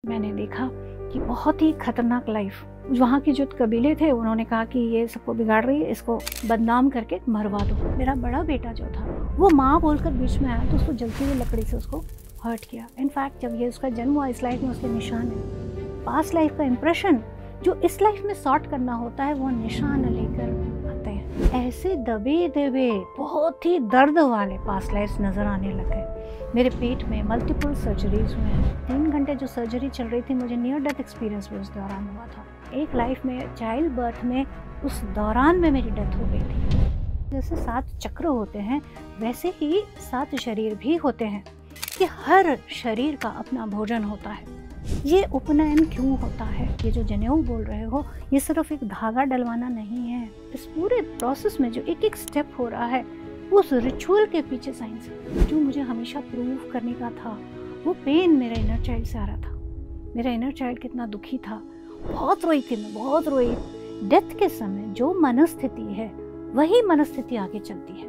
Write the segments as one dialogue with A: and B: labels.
A: मैंने देखा कि बहुत ही खतरनाक लाइफ, वहाँ के जो कबीले थे उन्होंने कहा कि ये सबको बिगाड़ रही है, इसको बदनाम करके मरवा दो। मेरा बड़ा बेटा जो था वो माँ बोलकर बीच में आया तो उसको जलती हुई लकड़ी से उसको हर्ट किया। इनफैक्ट जब ये उसका जन्म हुआ इस लाइफ में उसके निशान है, पास्ट लाइफ का इम्प्रेशन जो इस लाइफ में सॉर्ट करना होता है वो निशान लेकर आते हैं। ऐसे दबे दबे बहुत ही दर्द वाले पास्ट लाइफ नजर आने लगे। मेरे पेट में मल्टीपल सर्जरीज हुए हैं। 3 घंटे जो सर्जरी चल रही थी मुझे नियर डेथ एक्सपीरियंस भी उस दौरान हुआ था। एक लाइफ में चाइल्ड बर्थ में उस दौरान में मेरी डेथ हो गई थी। जैसे 7 चक्र होते हैं वैसे ही 7 शरीर भी होते हैं कि हर शरीर का अपना भोजन होता है। ये उपनयन क्यों होता है, ये जो जनेऊ बोल रहे हो, ये सिर्फ एक धागा डलवाना नहीं है। इस पूरे प्रोसेस में जो एक एक स्टेप हो रहा है उस रिचुअल के पीछे साइंस है। जो मुझे हमेशा प्रूव करने का था वो पेन मेरे इनर चाइल्ड से आ रहा था। मेरा इनर चाइल्ड कितना दुखी था, बहुत रोई थी मैं, बहुत रोई। डेथ के समय जो मनस्थिति है वही मनस्थिति आगे चलती है।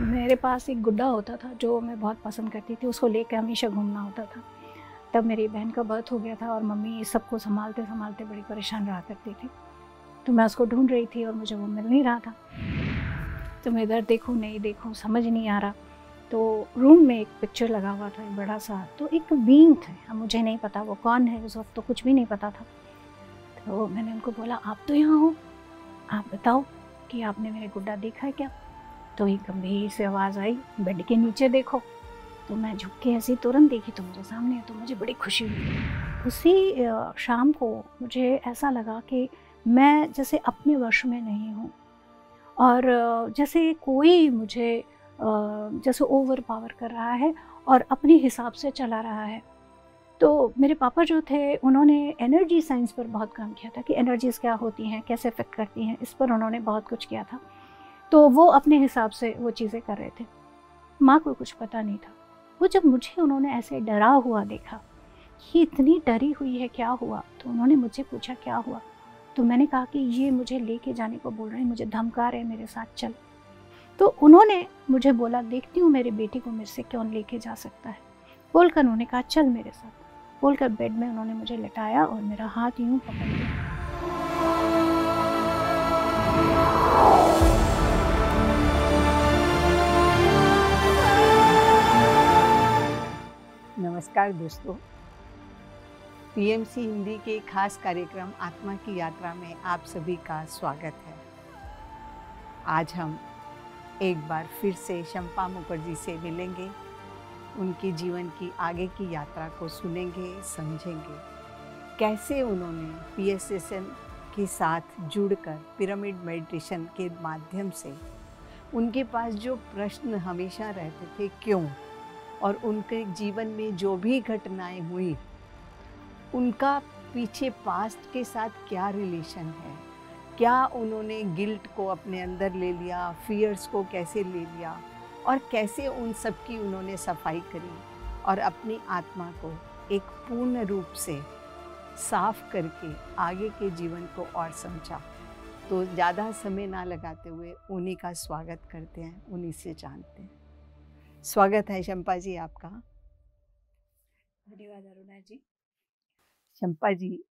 A: मेरे पास एक गुड्डा होता था जो मैं बहुत पसंद करती थी, उसको लेकर हमेशा घूमना होता था। तब मेरी बहन का बर्थ हो गया था और मम्मी सबको संभालते संभालते बड़ी परेशान रहा करती थी। तो मैं उसको ढूंढ रही थी और मुझे वो मिल नहीं रहा था। तो मैं इधर देखूँ नहीं देखूँ समझ नहीं आ रहा। तो रूम में एक पिक्चर लगा हुआ था, एक बड़ा सा, तो एक बीइंग थे, अब मुझे नहीं पता वो कौन है, उस वक्त तो कुछ भी नहीं पता था। तो मैंने उनको बोला आप तो यहाँ हो, आप बताओ कि आपने मेरे गुड्डा देखा है क्या। तो एक गंभीर से आवाज़ आई, बेड के नीचे देखो। तो मैं झुक के ऐसी तुरंत देखी तो मुझे सामने है, तो मुझे बड़ी खुशी हुई। उसी शाम को मुझे ऐसा लगा कि मैं जैसे अपने वश में नहीं हूँ और जैसे कोई मुझे जैसे ओवर पावर कर रहा है और अपने हिसाब से चला रहा है। तो मेरे पापा जो थे उन्होंने एनर्जी साइंस पर बहुत काम किया था कि एनर्जीज़ क्या होती हैं, कैसे इफेक्ट करती हैं, इस पर उन्होंने बहुत कुछ किया था। तो वो अपने हिसाब से वो चीज़ें कर रहे थे। माँ को कुछ पता नहीं था। वो जब मुझे उन्होंने ऐसे डरा हुआ देखा, ये इतनी डरी हुई है, क्या हुआ, तो उन्होंने मुझसे पूछा क्या हुआ। तो मैंने कहा कि ये मुझे लेके जाने को बोल रहे हैं, मुझे धमका रहे हैं, मेरे साथ चल। तो उन्होंने मुझे बोला देखती हूँ मेरी बेटी को मेरे से कौन लेके जा सकता है। बोलकर उन्होंने कहा चल मेरे साथ। बोलकर बेड में उन्होंने मुझे लिटाया और मेरा हाथ यूँ पकड़ लिया।
B: नमस्कार दोस्तों, पीएमसी हिंदी के खास कार्यक्रम आत्मा की यात्रा में आप सभी का स्वागत है। आज हम एक बार फिर से शंपा मुखर्जी से मिलेंगे, उनकी जीवन की आगे की यात्रा को सुनेंगे, समझेंगे। कैसे उन्होंने पीएसएसएम के साथ जुड़कर पिरामिड मेडिटेशन के माध्यम से उनके पास जो प्रश्न हमेशा रहते थे क्यों, और उनके जीवन में जो भी घटनाएं हुई उनका पीछे पास्ट के साथ क्या रिलेशन है, क्या उन्होंने गिल्ट को अपने अंदर ले लिया, फियर्स को कैसे ले लिया और कैसे उन सब की उन्होंने सफाई करी और अपनी आत्मा को एक पूर्ण रूप से साफ करके आगे के जीवन को और समझा। तो ज़्यादा समय ना लगाते हुए उन्हीं का स्वागत करते हैं, उन्हीं से जानते हैं। स्वागत है शंपा जी आपका।
A: धन्यवाद अरुणा जी।
B: शंपा जी,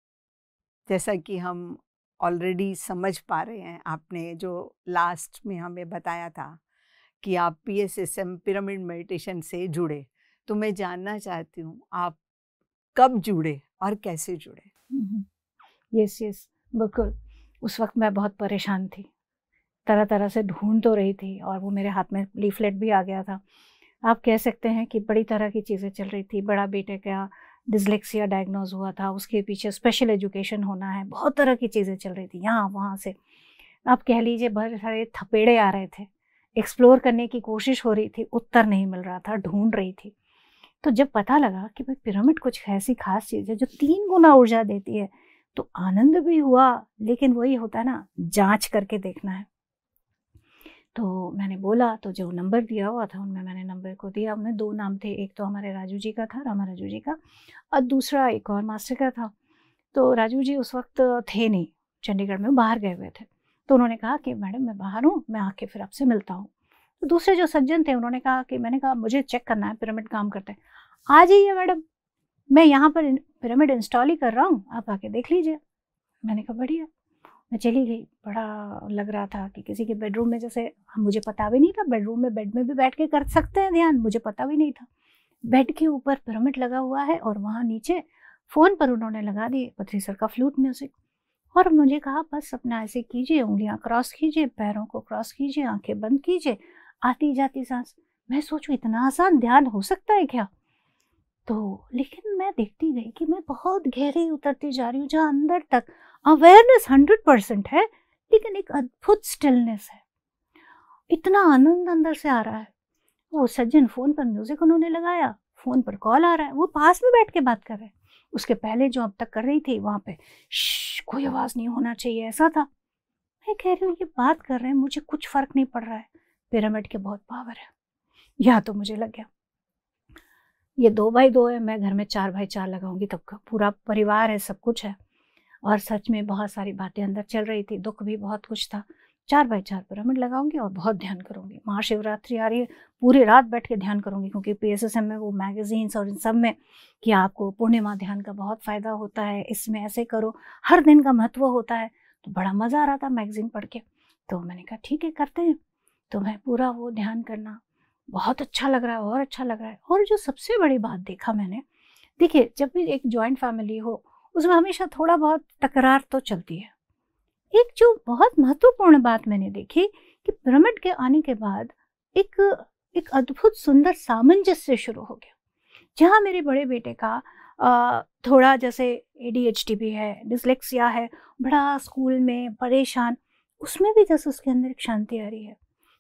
B: जैसा कि हम ऑलरेडी समझ पा रहे हैं, आपने जो लास्ट में हमें बताया था कि आप पीएसएसएम पिरामिड मेडिटेशन से जुड़े, तो मैं जानना चाहती हूँ आप कब जुड़े और कैसे जुड़े।
A: यस यस, बिल्कुल। उस वक्त मैं बहुत परेशान थी, तरह तरह से ढूंढ तो रही थी और वो मेरे हाथ में लीफलेट भी आ गया था। आप कह सकते हैं कि बड़ी तरह की चीज़ें चल रही थी। बड़ा बेटे का डिसलेक्सिया डायग्नोज हुआ था, उसके पीछे स्पेशल एजुकेशन होना है, बहुत तरह की चीज़ें चल रही थी यहाँ वहाँ से। आप कह लीजिए बहुत सारे थपेड़े आ रहे थे, एक्सप्लोर करने की कोशिश हो रही थी, उत्तर नहीं मिल रहा था, ढूंढ रही थी। तो जब पता लगा कि भाई पिरामिड कुछ ऐसी खास चीज़ है जो 3 गुना ऊर्जा देती है, तो आनंद भी हुआ, लेकिन वही होता है ना, जांच करके देखना है। तो मैंने बोला, तो जो नंबर दिया हुआ था उनमें मैंने नंबर को दिया। उनमें 2 नाम थे, एक तो हमारे राजू जी का था, रामा राजू जी का, और दूसरा एक और मास्टर का था। तो राजू जी उस वक्त थे नहीं, चंडीगढ़ में बाहर गए हुए थे। तो उन्होंने कहा कि मैडम मैं बाहर हूँ, मैं आके फिर आपसे मिलता हूँ। तो दूसरे जो सज्जन थे उन्होंने कहा कि, मैंने कहा मुझे चेक करना है, पिरामिड काम करते हैं। आ जाइए मैडम, मैं यहाँ पर पिरामिड इंस्टॉल ही कर रहा हूँ, आप आके देख लीजिए। मैंने कहा बढ़िया। मैं चली गई। बड़ा लग रहा था कि किसी के बेडरूम में, जैसे मुझे पता भी नहीं था बेडरूम में बेड में भी बैठ के कर सकते हैं ध्यान, मुझे पता भी नहीं था। बेड के ऊपर पिरामिड लगा हुआ है और वहाँ नीचे फ़ोन पर उन्होंने लगा दिए पथरी सर का फ्लूट म्यूज़िक, और मुझे कहा बस अपना ऐसे कीजिए, उंगलियां क्रॉस कीजिए, पैरों को क्रॉस कीजिए, आंखें बंद कीजिए, आती जाती सांस। मैं सोचूं इतना आसान ध्यान हो सकता है क्या? तो लेकिन मैं देखती गई कि मैं बहुत गहरे उतरती जा रही हूँ, जहाँ अंदर तक अवेयरनेस 100% है, लेकिन एक अद्भुत स्टिलनेस है। इतना आनंद अंदर से आ रहा है। वो सज्जन फ़ोन पर म्यूज़िक उन्होंने लगाया, फ़ोन पर कॉल आ रहा है, वो पास में बैठ के बात कर रहे हैं। उसके पहले जो अब तक कर रही थी वहाँ पे कोई आवाज़ नहीं होना चाहिए, ऐसा था। मैं कह रही हूँ ये बात कर रहे हैं, मुझे कुछ फ़र्क नहीं पड़ रहा है, पिरामिड के बहुत पावर है। या तो मुझे लग गया ये 2 बाई 2 है, मैं घर में 4 बाई 4 लगाऊंगी तब का, पूरा परिवार है, सब कुछ है। और सच में बहुत सारी बातें अंदर चल रही थी, दुख भी बहुत कुछ था। 4 बाई 4 पिरामिड लगाऊंगी और बहुत ध्यान करूंगी। महाशिवरात्रि आ रही है, पूरी रात बैठ के ध्यान करूंगी, क्योंकि PSSM में वो मैगजीन्स और इन सब में कि आपको पूर्णिमा ध्यान का बहुत फ़ायदा होता है, इसमें ऐसे करो, हर दिन का महत्व होता है। तो बड़ा मज़ा आ रहा था मैगज़ीन पढ़ के। तो मैंने कहा ठीक है करते हैं। तो मैं पूरा वो ध्यान करना, बहुत अच्छा लग रहा है और अच्छा लग रहा है। और जो सबसे बड़ी बात देखा मैंने, देखिए जब भी एक जॉइंट फैमिली हो उसमें हमेशा थोड़ा बहुत तकरार तो चलती है। एक जो बहुत महत्वपूर्ण बात मैंने देखी कि पिरामिड के आने के बाद एक एक अद्भुत सुंदर सामंजस्य शुरू हो गया। जहाँ मेरे बड़े बेटे का थोड़ा जैसे ADHD भी है, डिसलेक्सिया है, बड़ा स्कूल में परेशान, उसमें भी जैसे उसके अंदर एक शांति आ रही है।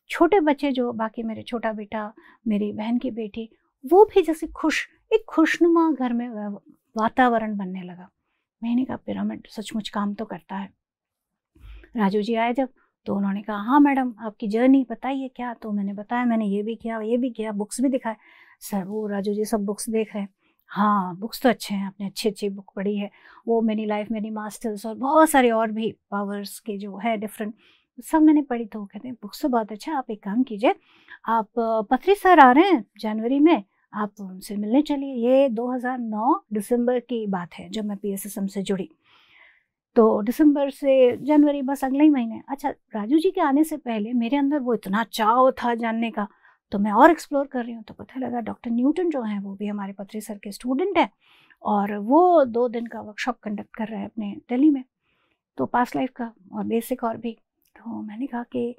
A: छोटे बच्चे जो बाकी, मेरे छोटा बेटा, मेरी बहन की बेटी, वो भी जैसे खुश, एक खुशनुमा घर में वातावरण बनने लगा। मैंने कहा पिरामिड सचमुच काम तो करता है। राजू जी आए जब, तो उन्होंने कहा हाँ मैडम आपकी जर्नी बताइए क्या। तो मैंने बताया मैंने ये भी किया, बुक्स भी दिखाए। सर वो राजू जी सब बुक्स देख रहे हैं। हाँ बुक्स तो अच्छे हैं, आपने अच्छी अच्छी बुक पढ़ी है, वो मेरी लाइफ, मेरी मास्टर्स और बहुत सारे और भी पावर्स के जो है डिफरेंट, सब मैंने पढ़ी। तो वो कहते हैं बुक्स तो बहुत अच्छा, आप एक काम कीजिए, आप पथरी सर आ रहे हैं जनवरी में, आप उनसे मिलने चलिए। ये 2009 दिसंबर की बात है जब मैं PSSM से जुड़ी। तो दिसंबर से जनवरी, बस अगले ही महीने। अच्छा, राजू जी के आने से पहले मेरे अंदर वो इतना चाव था जानने का, तो मैं और एक्सप्लोर कर रही हूँ। तो पता लगा डॉक्टर न्यूटन जो हैं वो भी हमारे पथरी सर के स्टूडेंट हैं, और वो 2 दिन का वर्कशॉप कंडक्ट कर रहे हैं अपने दिल्ली में, तो पास्ट लाइफ का और बेसिक और भी। तो मैंने कहा कि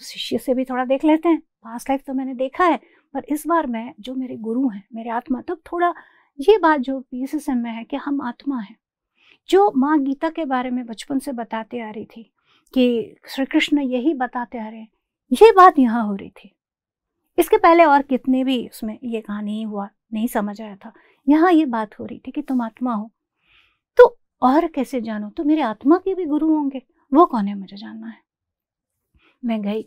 A: शिष्य से भी थोड़ा देख लेते हैं, पास्ट लाइफ तो मैंने देखा है, पर इस बार मैं जो मेरे गुरु हैं, मेरे आत्मा, तब थोड़ा ये बात जो PSSM में है कि हम आत्मा हैं, जो माँ गीता के बारे में बचपन से बताते आ रही थी कि श्री कृष्ण यही बताते आ रहे हैं, ये बात यहाँ हो रही थी। इसके पहले और कितने भी उसमें ये कहानी हुआ, नहीं समझ आया था। यहाँ ये बात हो रही थी कि तुम आत्मा हो, तो और कैसे जानो, तो मेरे आत्मा के भी गुरु होंगे, वो कौन है मुझे जानना है। मैं गई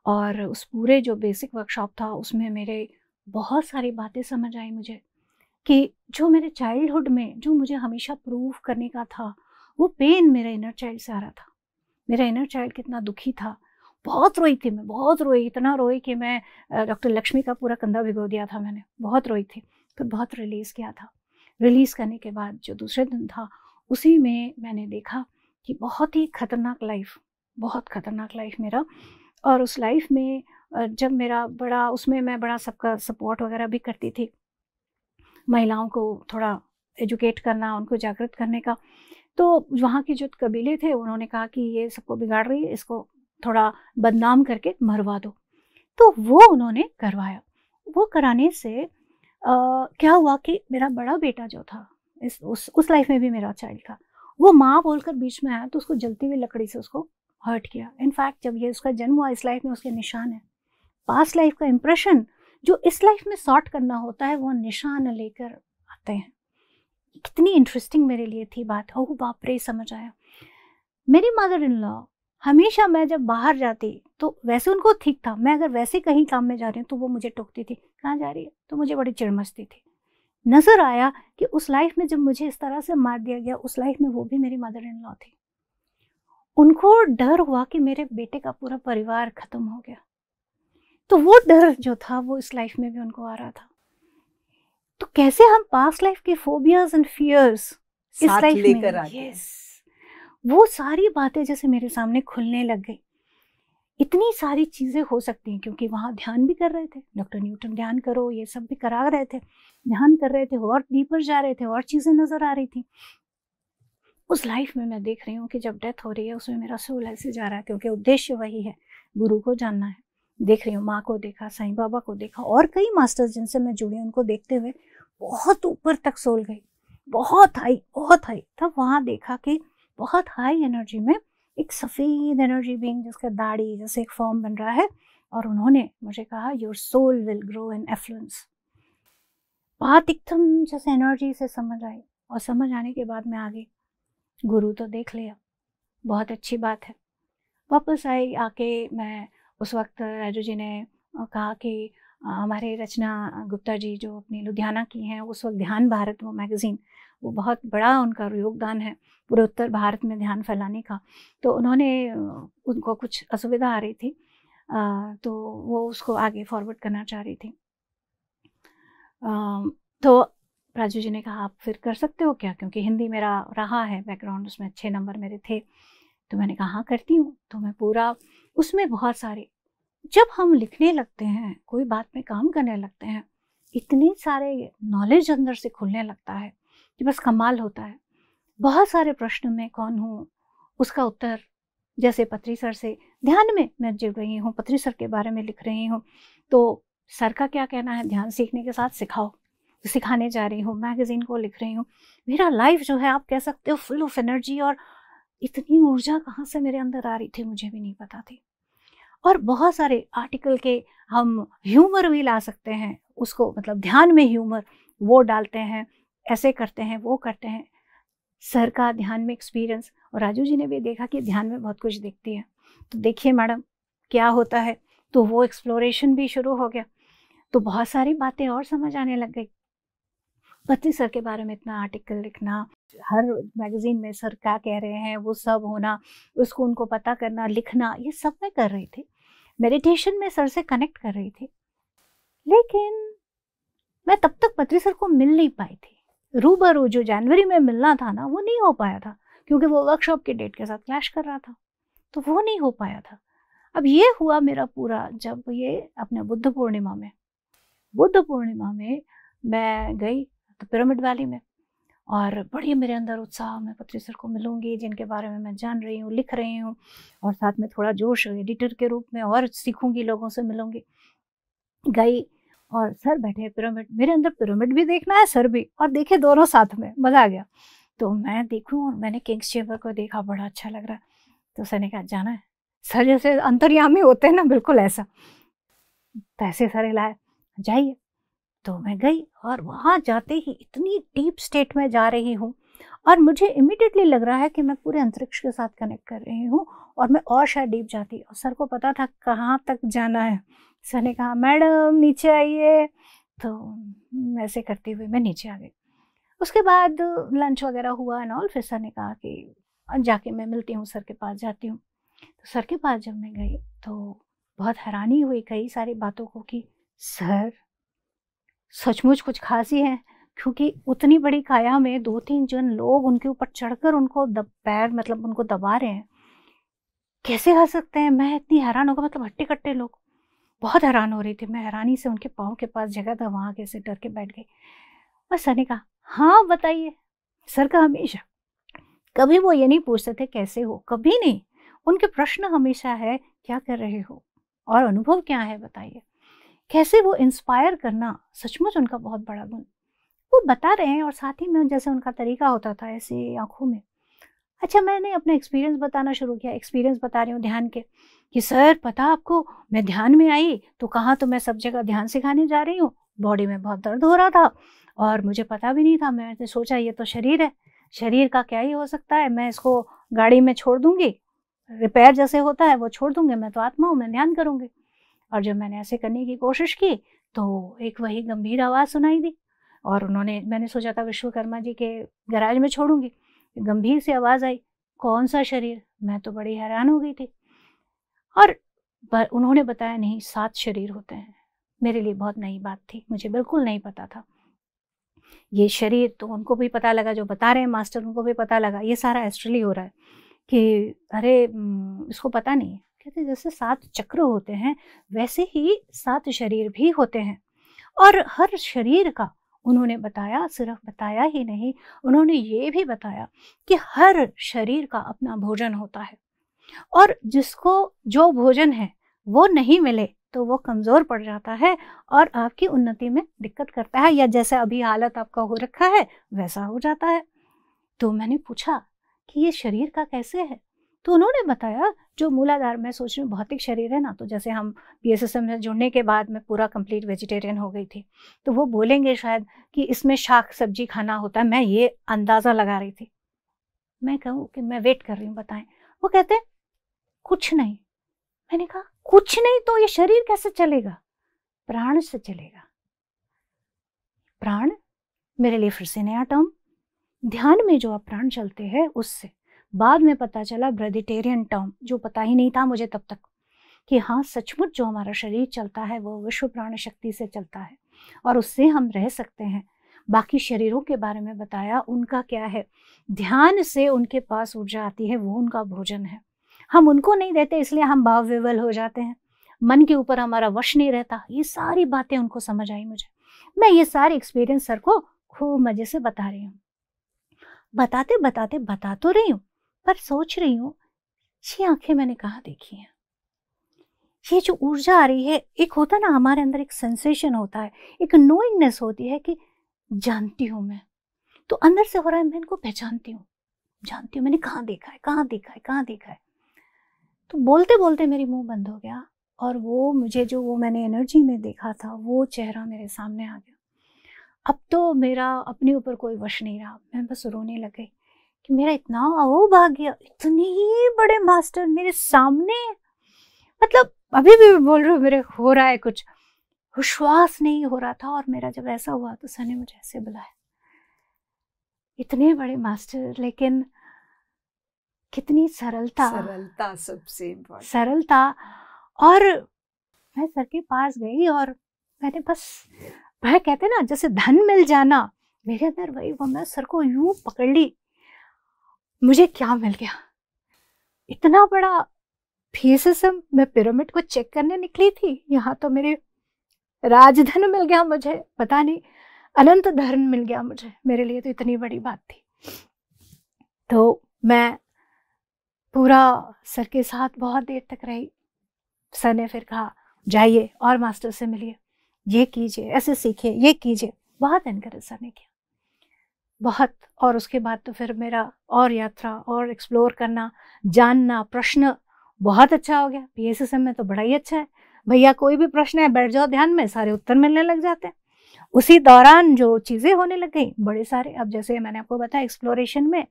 A: और उस पूरे जो बेसिक वर्कशॉप था उसमें मेरे बहुत सारी बातें समझ आई मुझे, कि जो मेरे चाइल्डहुड में जो मुझे हमेशा प्रूव करने का था, वो पेन मेरे इनर चाइल्ड से आ रहा था। मेरा इनर चाइल्ड कितना दुखी था, बहुत रोई थी मैं, बहुत रोई, इतना रोई कि मैं डॉक्टर लक्ष्मी का पूरा कंधा भिगो दिया था मैंने, बहुत रोई थी। फिर बहुत रिलीज़ किया था। रिलीज़ करने के बाद जो दूसरे दिन था, उसी में मैंने देखा कि बहुत ही खतरनाक लाइफ, बहुत खतरनाक लाइफ मेरा। और उस लाइफ में जब मेरा बड़ा, उसमें मैं बड़ा सबका सपोर्ट वगैरह भी करती थी, महिलाओं को थोड़ा एजुकेट करना, उनको जागृत करने का। तो वहाँ के जो कबीले थे उन्होंने कहा कि ये सबको बिगाड़ रही है, इसको थोड़ा बदनाम करके मरवा दो। तो वो उन्होंने करवाया। वो कराने से क्या हुआ कि मेरा बड़ा बेटा जो था, उस लाइफ में भी मेरा चाइल्ड था, वो माँ बोलकर बीच में आया तो उसको जलती हुई लकड़ी से उसको हर्ट किया। इनफैक्ट जब ये उसका जन्म हुआ, इस लाइफ में उसके निशान है, पास्ट लाइफ का इम्प्रेशन जो इस लाइफ में सॉर्ट करना होता है, वो निशान लेकर आते हैं। कितनी इंटरेस्टिंग मेरे लिए थी बात। ओह बाप रे, समझ आया। मेरी मदर इन लॉ हमेशा मैं जब बाहर जाती तो वैसे उनको ठीक था, मैं अगर वैसे कहीं काम में जा रही हूँ तो वो मुझे टोकती थी, कहाँ जा रही है, तो मुझे बड़ी चिढ़ मचती थी। नज़र आया कि उस लाइफ में जब मुझे इस तरह से मार दिया गया, उस लाइफ में वो भी मेरी मदर इन लॉ थी। उनको डर हुआ कि मेरे बेटे का पूरा परिवार खत्म हो गया, तो वो डर जो था वो इस लाइफ में भी उनको आ रहा था। तो कैसे हम पास्ट लाइफ के फोबियाज एंड फियर्स इस लाइफ
B: लेकर
A: में, यस, वो सारी बातें जैसे मेरे सामने खुलने लग गई। इतनी सारी चीज़ें हो सकती हैं, क्योंकि वहाँ ध्यान भी कर रहे थे, डॉक्टर न्यूटन ध्यान करो ये सब भी करा रहे थे, ध्यान कर रहे थे, और डीपर जा रहे थे, और चीज़ें नज़र आ रही थी। उस लाइफ में मैं देख रही हूँ कि जब डेथ हो रही है उसमें मेरा सोल ऐसे जा रहा है, क्योंकि उद्देश्य वही है, गुरु को जानना है। देख रही हूँ, माँ को देखा, साईं बाबा को देखा, और कई मास्टर्स जिनसे मैं जुड़ी उनको देखते हुए बहुत ऊपर तक सोल गई, बहुत हाई, बहुत हाई। तब वहाँ देखा कि बहुत हाई एनर्जी में एक सफ़ेद एनर्जी बीइंग, जिसका दाढ़ी जैसे एक फॉर्म बन रहा है, और उन्होंने मुझे कहा your soul will grow in affluence. बात एकदम जैसे एनर्जी से समझ आई, और समझ आने के बाद मैं आगे गुरु तो देख लिया, बहुत अच्छी बात है। वापस आई, आके मैं उस वक्त राजू जी ने कहा कि हमारे रचना गुप्ता जी जो अपनी लुधियाना की हैं, उस वक्त ध्यान भारत वो मैगज़ीन, वो बहुत बड़ा उनका योगदान है पूरे उत्तर भारत में ध्यान फैलाने का। तो उन्होंने उनको कुछ असुविधा आ रही थी, तो वो उसको आगे फॉरवर्ड करना चाह रही थी। तो राजू जी ने कहा आप फिर कर सकते हो क्या, क्योंकि हिंदी मेरा रहा है बैकग्राउंड, उसमें अच्छे नंबर मेरे थे। तो मैंने कहा हाँ करती हूँ। तो मैं पूरा उसमें बहुत सारे, जब हम लिखने लगते हैं, कोई बात में काम करने लगते हैं, इतने सारे नॉलेज अंदर से खुलने लगता है कि बस कमाल होता है। बहुत सारे प्रश्न में कौन हूँ उसका उत्तर, जैसे पत्री सर से ध्यान में मैं जुड़ रही हूँ, पत्री सर के बारे में लिख रही हूँ, तो सर का क्या कहना है, ध्यान सीखने के साथ सिखाओ, तो सिखाने जा रही हूँ, मैगज़ीन को लिख रही हूँ। मेरा लाइफ जो है आप कह सकते हो फुल ऑफ एनर्जी, और इतनी ऊर्जा कहाँ से मेरे अंदर आ रही थी मुझे भी नहीं पता थी। और बहुत सारे आर्टिकल के हम ह्यूमर भी ला सकते हैं उसको, मतलब ध्यान में ह्यूमर वो डालते हैं, ऐसे करते हैं, वो करते हैं। सर का ध्यान में एक्सपीरियंस, और राजू जी ने भी देखा कि ध्यान में बहुत कुछ दिखती है, तो देखिए मैडम क्या होता है। तो वो एक्सप्लोरेशन भी शुरू हो गया, तो बहुत सारी बातें और समझ आने लग गई। पत्री सर के बारे में इतना आर्टिकल लिखना, हर मैगज़ीन में सर क्या कह रहे हैं वो सब होना, उसको उनको पता करना, लिखना, ये सब मैं कर रही थी। मेडिटेशन में सर से कनेक्ट कर रही थी, लेकिन मैं तब तक पत्री सर को मिल नहीं पाई थी। रूबरू जो जनवरी में मिलना था ना, वो नहीं हो पाया था, क्योंकि वो वर्कशॉप के डेट के साथ क्लैश कर रहा था, तो वो नहीं हो पाया था। अब ये हुआ मेरा पूरा, जब ये अपने बुद्ध पूर्णिमा में मैं गई तो पिरामिड वैली में, और बड़ी मेरे अंदर उत्साह, मैं पत्री सर को मिलूंगी जिनके बारे में मैं जान रही हूँ, लिख रही हूँ, और साथ में थोड़ा जोश एडिटर के रूप में और सीखूंगी, लोगों से मिलूंगी। गई और सर बैठे पिरामिड, मेरे अंदर पिरामिड भी देखना है, सर भी, और देखे दोनों साथ में, मज़ा आ गया। तो मैं देखूँ, और मैंने किंग्स चेंबर को देखा, बड़ा अच्छा लग रहा है। तो सर ने कहा जाना है, सर जैसे अंतर्यामी होते हैं ना, बिल्कुल ऐसा। पैसे सर हिलाए, जाइए। तो मैं गई, और वहाँ जाते ही इतनी डीप स्टेट में जा रही हूँ, और मुझे इमीडिएटली लग रहा है कि मैं पूरे अंतरिक्ष के साथ कनेक्ट कर रही हूँ, और मैं और शायद डीप जाती। और सर को पता था कहाँ तक जाना है। सर ने कहा मैडम नीचे आइए, तो ऐसे करते हुए मैं नीचे आ गई। उसके बाद लंच वगैरह हुआ एंड ऑल, फिर सर ने कहा कि जाके मैं मिलती हूँ, सर के पास जाती हूँ। तो सर के पास जब मैं गई तो बहुत हैरानी हुई कई सारी बातों को, कि सर सचमुच कुछ खास ही है, क्योंकि उतनी बड़ी काया में 2-3 जन लोग उनके ऊपर चढ़कर उनको पैर मतलब उनको दबा रहे हैं, कैसे खा सकते हैं। मैं इतनी हैरान हो गई, मतलब हट्टे कट्टे लोग, बहुत हैरान हो रही थी मैं। हैरानी से उनके पाँव के पास जगह था, वहाँ कैसे डर के बैठ गई। और सर ने कहा हाँ बताइए। सर का हमेशा, कभी वो ये नहीं पूछते थे कैसे हो, कभी नहीं। उनके प्रश्न हमेशा है क्या कर रहे हो और अनुभव क्या है बताइए। कैसे वो इंस्पायर करना सचमुच उनका बहुत बड़ा गुण, वो बता रहे हैं, और साथ ही में जैसे उनका तरीका होता था ऐसे आंखों में। अच्छा, मैंने अपना एक्सपीरियंस बताना शुरू किया, एक्सपीरियंस बता रही हूँ ध्यान के, कि सर पता आपको मैं ध्यान में आई तो कहाँ, तो मैं सब जगह ध्यान सिखाने जा रही हूँ, बॉडी में बहुत दर्द हो रहा था और मुझे पता भी नहीं था। मैंने सोचा ये तो शरीर है, शरीर का क्या ही हो सकता है, मैं इसको गाड़ी में छोड़ दूंगी रिपेयर जैसे होता है वो छोड़ दूंगी, मैं तो आत्मा हूँ, मैं ध्यान करूंगी। और जब मैंने ऐसे करने की कोशिश की तो एक वही गंभीर आवाज़ सुनाई दी, और मैंने सोचा था विश्वकर्मा जी के गैराज में छोड़ूंगी, गंभीर सी आवाज़ आई, कौन सा शरीर? मैं तो बड़ी हैरान हो गई थी। और उन्होंने बताया नहीं, 7 शरीर होते हैं। मेरे लिए बहुत नई बात थी, मुझे बिल्कुल नहीं पता था। ये शरीर तो उनको भी पता लगा, जो बता रहे हैं मास्टर उनको भी पता लगा, ये सारा एस्ट्रली हो रहा है कि अरे इसको पता नहीं है। कहते जैसे 7 चक्र होते हैं वैसे ही 7 शरीर भी होते हैं, और हर शरीर का उन्होंने बताया, सिर्फ बताया ही नहीं, उन्होंने ये भी बताया कि हर शरीर का अपना भोजन होता है, और जिसको जो भोजन है वो नहीं मिले तो वो कमज़ोर पड़ जाता है और आपकी उन्नति में दिक्कत करता है, या जैसे अभी हालत आपका हो रखा है वैसा हो जाता है। तो मैंने पूछा कि ये शरीर का कैसे है? तो उन्होंने बताया जो मूलाधार, मैं सोच रही हूँ भौतिक शरीर है ना, तो जैसे हम PSSM में जुड़ने के बाद मैं पूरा कंप्लीट वेजिटेरियन हो गई थी, तो वो बोलेंगे शायद कि इसमें शाक सब्जी खाना होता है, मैं ये अंदाज़ा लगा रही थी। मैं कहूँ कि मैं वेट कर रही हूँ, बताएं। वो कहते कुछ नहीं। मैंने कहा कुछ नहीं तो ये शरीर कैसे चलेगा? प्राण से चलेगा। प्राण मेरे लिए फिर से नया टर्म, ध्यान में जो आप प्राण चलते हैं उससे। बाद में पता चला ब्रेडिटेरियन टर्म, जो पता ही नहीं था मुझे तब तक, कि हाँ सचमुच जो हमारा शरीर चलता है वो विश्व प्राण शक्ति से चलता है और उससे हम रह सकते हैं। बाकी शरीरों के बारे में बताया, उनका क्या है, ध्यान से उनके पास ऊर्जा आती है, वो उनका भोजन है। हम उनको नहीं देते इसलिए हम भाव विवल हो जाते हैं, मन के ऊपर हमारा वश नहीं रहता। ये सारी बातें उनको समझ आई मुझे। मैं ये सारे एक्सपीरियंस सर को खूब मज़े से बता रही हूँ। बताते बताते बता तो रही हूँ, पर सोच रही हूँ ये आंखें मैंने कहाँ देखी हैं? ये जो ऊर्जा आ रही है, एक होता ना हमारे अंदर एक सेंसेशन होता है, एक नोइंगनेस होती है कि जानती हूँ मैं, तो अंदर से हो रहा है मैं इनको पहचानती हूँ, जानती हूँ, मैंने कहाँ देखा है, कहाँ देखा है, कहाँ देखा है। तो बोलते बोलते मेरी मुंह बंद हो गया, और वो मुझे जो वो मैंने एनर्जी में देखा था वो चेहरा मेरे सामने आ गया। अब तो मेरा अपने ऊपर कोई वश नहीं रहा, मैं बस रोने लग गई कि मेरा इतना अहोभाग्य, इतने ही बड़े मास्टर मेरे सामने। मतलब अभी भी बोल रही हूँ, मेरे हो रहा है कुछ, विश्वास नहीं हो रहा था। और मेरा जब ऐसा हुआ तो सर ने मुझे ऐसे बुलाया, इतने बड़े मास्टर, लेकिन कितनी सरलता,
B: सरलता सबसे इम्पोर्टेंट,
A: सरलता। और मैं सर के पास गई और मैंने बस, वह कहते ना जैसे धन मिल जाना, मेरे अंदर वही, वो मैं सर को यूं पकड़ ली। मुझे क्या मिल गया? इतना बड़ा PSSM, मैं पिरामिड को चेक करने निकली थी, यहाँ तो मेरे राजधन मिल गया मुझे, पता नहीं अनंत धन मिल गया मुझे। मेरे लिए तो इतनी बड़ी बात थी। तो मैं पूरा सर के साथ बहुत देर तक रही। सर ने फिर कहा जाइए और मास्टर से मिलिए, ये कीजिए, ऐसे सीखिए, ये कीजिए। बहुत एनकरेज सर ने किया, बहुत। और उसके बाद तो फिर मेरा और यात्रा और एक्सप्लोर करना, जानना, प्रश्न बहुत अच्छा हो गया। PSSM में तो बड़ा ही अच्छा है, भैया कोई भी प्रश्न है बैठ जाओ ध्यान में, सारे उत्तर मिलने लग जाते हैं। उसी दौरान जो चीज़ें होने लग गई बड़े सारे, अब जैसे मैंने आपको बताया एक्सप्लोरेशन में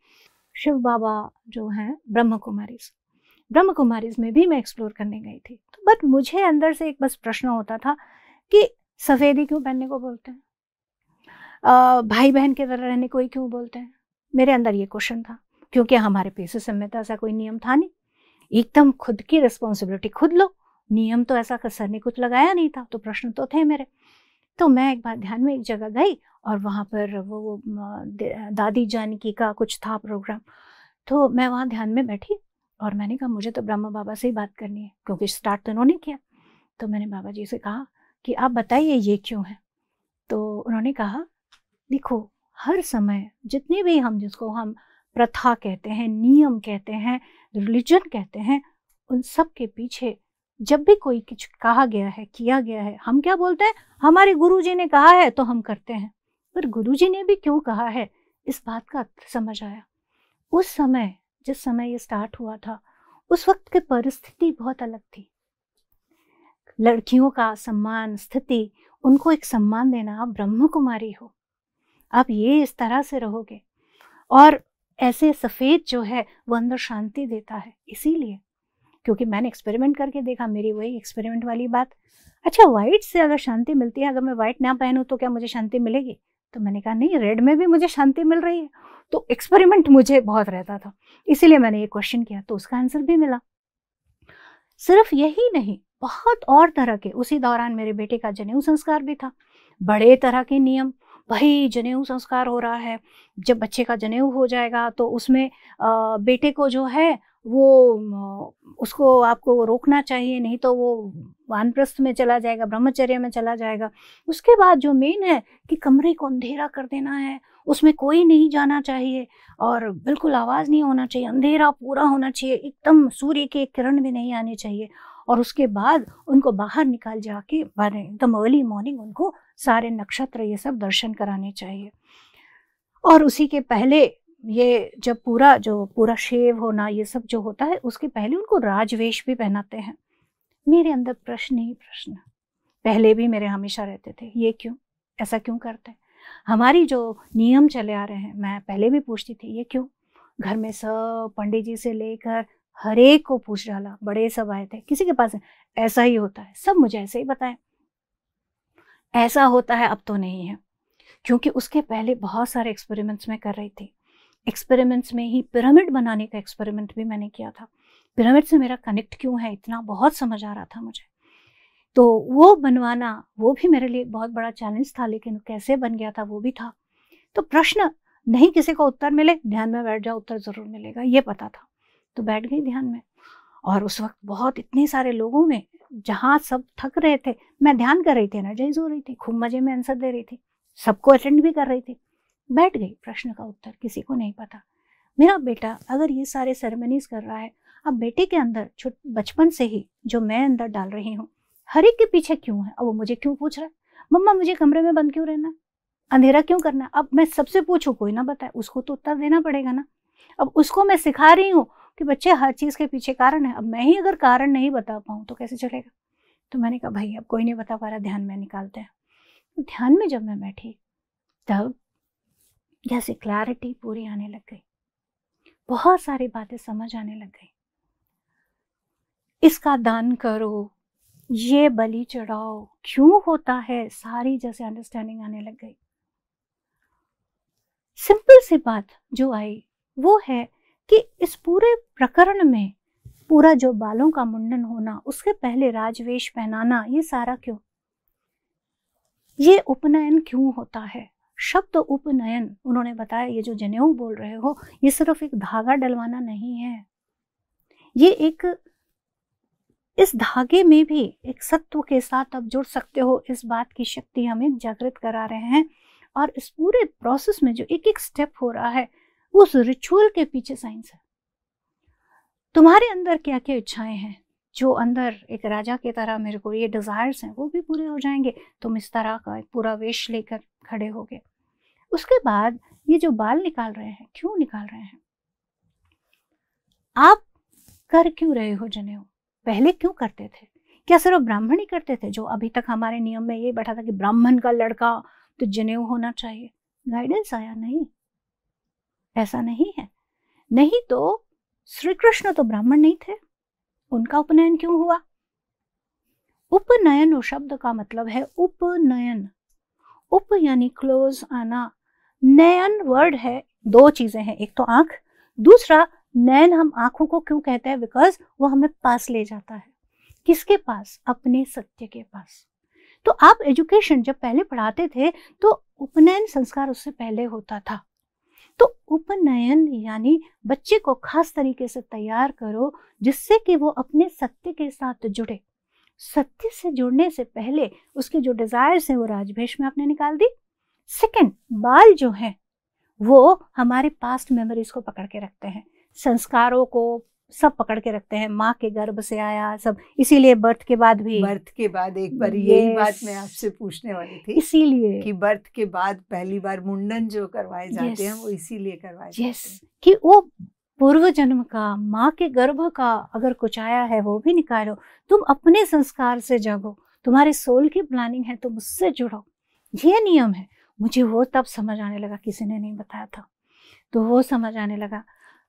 A: शिव बाबा जो हैं ब्रह्म कुमारीज में भी मैं एक्सप्लोर करने गई थी। तो बट मुझे अंदर से एक बस प्रश्न होता था कि सफ़ेदी क्यों पहनने को बोलते हैं, भाई बहन की तरह रहने को ही क्यों बोलते हैं? मेरे अंदर ये क्वेश्चन था, क्योंकि हमारे PSSM में तो ऐसा कोई नियम था नहीं, एकदम खुद की रिस्पॉन्सिबिलिटी खुद लो, नियम तो ऐसा सर ने कुछ लगाया नहीं था, तो प्रश्न तो थे मेरे। तो मैं एक बार ध्यान में एक जगह गई और वहाँ पर वो दादी जानकी का कुछ था प्रोग्राम, तो मैं वहाँ ध्यान में बैठी और मैंने कहा मुझे तो ब्रह्म बाबा से ही बात करनी है, क्योंकि स्टार्ट तो उन्होंने किया। तो मैंने बाबा जी से कहा कि आप बताइए ये क्यों है? तो उन्होंने कहा देखो, हर समय जितने भी हम, जिसको हम प्रथा कहते हैं, नियम कहते हैं, रिलीजन कहते हैं, उन सब के पीछे जब भी कोई कुछ कहा गया है, किया गया है, हम क्या बोलते हैं, हमारे गुरुजी ने कहा है तो हम करते हैं। पर गुरुजी ने भी क्यों कहा है, इस बात का अर्थ समझ आया। उस समय, जिस समय ये स्टार्ट हुआ था, उस वक्त की परिस्थिति बहुत अलग थी। लड़कियों का सम्मान, स्थिति, उनको एक सम्मान देना, आप ब्रह्म कुमारी हो, आप ये इस तरह से रहोगे। और ऐसे सफ़ेद जो है वो अंदर शांति देता है, इसीलिए। क्योंकि मैंने एक्सपेरिमेंट करके देखा, मेरी वही एक्सपेरिमेंट वाली बात, अच्छा वाइट से अगर शांति मिलती है, अगर मैं वाइट ना पहनूं तो क्या मुझे शांति मिलेगी? तो मैंने कहा नहीं, रेड में भी मुझे शांति मिल रही है। तो एक्सपेरिमेंट मुझे बहुत रहता था, इसीलिए मैंने ये क्वेश्चन किया, तो उसका आंसर भी मिला। सिर्फ यही नहीं, बहुत और तरह के, उसी दौरान मेरे बेटे का जनेऊ संस्कार भी था, बड़े तरह के नियम। भाई जनेऊ संस्कार हो रहा है, जब बच्चे का जनेऊ हो जाएगा तो उसमें बेटे को जो है वो उसको आपको रोकना चाहिए, नहीं तो वो वानप्रस्थ में चला जाएगा, ब्रह्मचर्य में चला जाएगा। उसके बाद जो मेन है कि कमरे को अंधेरा कर देना है, उसमें कोई नहीं जाना चाहिए और बिल्कुल आवाज़ नहीं होना चाहिए, अंधेरा पूरा होना चाहिए, एकदम सूर्य की एक किरण भी नहीं आनी चाहिए। और उसके बाद उनको बाहर निकाल जाके एकदम अर्ली मॉर्निंग उनको सारे नक्षत्र ये सब दर्शन कराने चाहिए। और उसी के पहले ये जब पूरा शेव होना ये सब जो होता है, उसके पहले उनको राजवेश भी पहनाते हैं। मेरे अंदर प्रश्न ही प्रश्न पहले भी मेरे हमेशा रहते थे, ये क्यों, ऐसा क्यों करते हैं? हमारी जो नियम चले आ रहे हैं, मैं पहले भी पूछती थी ये क्यों। घर में सब पंडित जी से लेकर हर एक को पूछ डाला, बड़े सब आए थे, किसी के पास ऐसा ही होता है, सब मुझे ऐसे ही बताए ऐसा होता है, अब तो नहीं है। क्योंकि उसके पहले बहुत सारे एक्सपेरिमेंट्स मैं कर रही थी। एक्सपेरिमेंट्स में ही पिरामिड बनाने का एक्सपेरिमेंट भी मैंने किया था। पिरामिड से मेरा कनेक्ट क्यों है इतना बहुत समझ आ रहा था मुझे, तो वो बनवाना वो भी मेरे लिए बहुत बड़ा चैलेंज था, लेकिन कैसे बन गया था वो भी था। तो प्रश्न नहीं किसी को उत्तर मिले, ध्यान में बैठ जाओ, उत्तर जरूर मिलेगा, ये पता था, तो बैठ गई ध्यान में। और उस वक्त बहुत इतने सारे लोगों में, जहाँ सब थक रहे थे, मैं ध्यान कर रही थी, एनर्जाइज हो रही थी, खूब मजे में आंसर दे रही थी, सबको अटेंड भी कर रही थी, बैठ गई। प्रश्न का उत्तर किसी को नहीं पता। मेरा बेटा अगर ये सारे सेरेमनीज कर रहा है, अब बेटे के अंदर बचपन से ही जो मैं अंदर डाल रही हूँ, हर एक के पीछे क्यों है, अब वो मुझे क्यों पूछ रहा है, मम्मा मुझे कमरे में बंद क्यों रहना है, अंधेरा क्यों करना है? अब मैं सबसे पूछूं, कोई ना बताए, उसको तो उत्तर देना पड़ेगा ना। अब उसको मैं सिखा रही हूँ कि बच्चे हर चीज़ के पीछे कारण है, अब मैं ही अगर कारण नहीं बता पाऊँ तो कैसे चलेगा। तो मैंने कहा भाई अब कोई नहीं बता पा रहा, ध्यान में निकालते हैं। तो ध्यान में जब मैं बैठी तब जैसे क्लैरिटी पूरी आने लग गई, बहुत सारी बातें समझ आने लग गई। इसका दान करो, ये बलि चढ़ाओ, क्यों होता है, सारी जैसे अंडरस्टैंडिंग आने लग गई। सिंपल सी बात जो आई वो है कि इस पूरे प्रकरण में पूरा जो बालों का मुंडन होना, उसके पहले राजवेश पहनाना, ये सारा क्यों, ये उपनयन क्यों होता है। शब्द उपनयन उन्होंने बताया, ये जो जनेऊ बोल रहे हो, ये सिर्फ एक धागा डलवाना नहीं है, ये एक, इस धागे में भी एक सत्व के साथ आप जुड़ सकते हो, इस बात की शक्ति हमें जागृत करा रहे हैं। और इस पूरे प्रोसेस में जो एक एक स्टेप हो रहा है, उस रिचुअल के पीछे साइंस है। तुम्हारे अंदर क्या क्या इच्छाएं हैं, जो अंदर एक राजा की तरह मेरे को ये डिजायर्स हैं, वो भी पूरे हो जाएंगे। तुम इस तरह का एक पूरा वेश लेकर खड़े होगे। उसके बाद ये जो बाल निकाल रहे हैं, क्यों निकाल रहे हैं, आप कर क्यों रहे हो जनेऊ, पहले क्यों करते थे? क्या सिर्फ ब्राह्मण ही करते थे? जो अभी तक हमारे नियम में ये बैठा था कि ब्राह्मण का लड़का तो जनेऊ होना चाहिए, गाइडेंस आया नहीं, ऐसा नहीं है। नहीं तो श्री कृष्ण तो ब्राह्मण नहीं थे, उनका उपनयन क्यों हुआ? उपनयन शब्द का मतलब है उपनयन, उप यानी क्लोज आना, नयन वर्ड है, दो चीजें हैं, एक तो आंख, दूसरा नयन। हम आंखों को क्यों कहते हैं? बिकॉज वो हमें पास ले जाता है, किसके पास? अपने सत्य के पास। तो आप एजुकेशन जब पहले पढ़ाते थे तो उपनयन संस्कार उससे पहले होता था। तो उपनयन यानी बच्चे को खास तरीके से तैयार करो जिससे कि वो अपने सत्य के साथ जुड़े। सत्य से जुड़ने से पहले उसके जो डिजायर्स हैं वो राजवेश में आपने निकाल दी। सेकंड, बाल जो है वो हमारे पास्ट मेमोरीज को पकड़ के रखते हैं, संस्कारों को सब पकड़ के रखते हैं, माँ के गर्भ से आया सब, इसीलिए बर्थ के बाद भी,
B: बर्थ के बाद एक बार यही बात मैं आपसे पूछने वाली थी,
A: इसीलिए
B: कि बर्थ के बाद पहली बार मुंडन जो करवाए जाते हैं वो इसीलिए करवाए जाते हैं
A: कि वो पूर्व जन्म का, माँ के गर्भ का अगर कुछ आया है वो भी निकालो, तुम अपने संस्कार से जागो, तुम्हारे सोल की प्लानिंग है, तुम उससे जुड़ो, ये नियम है। मुझे वो तब समझ आने लगा, किसी ने नहीं बताया था। तो वो समझ आने लगा।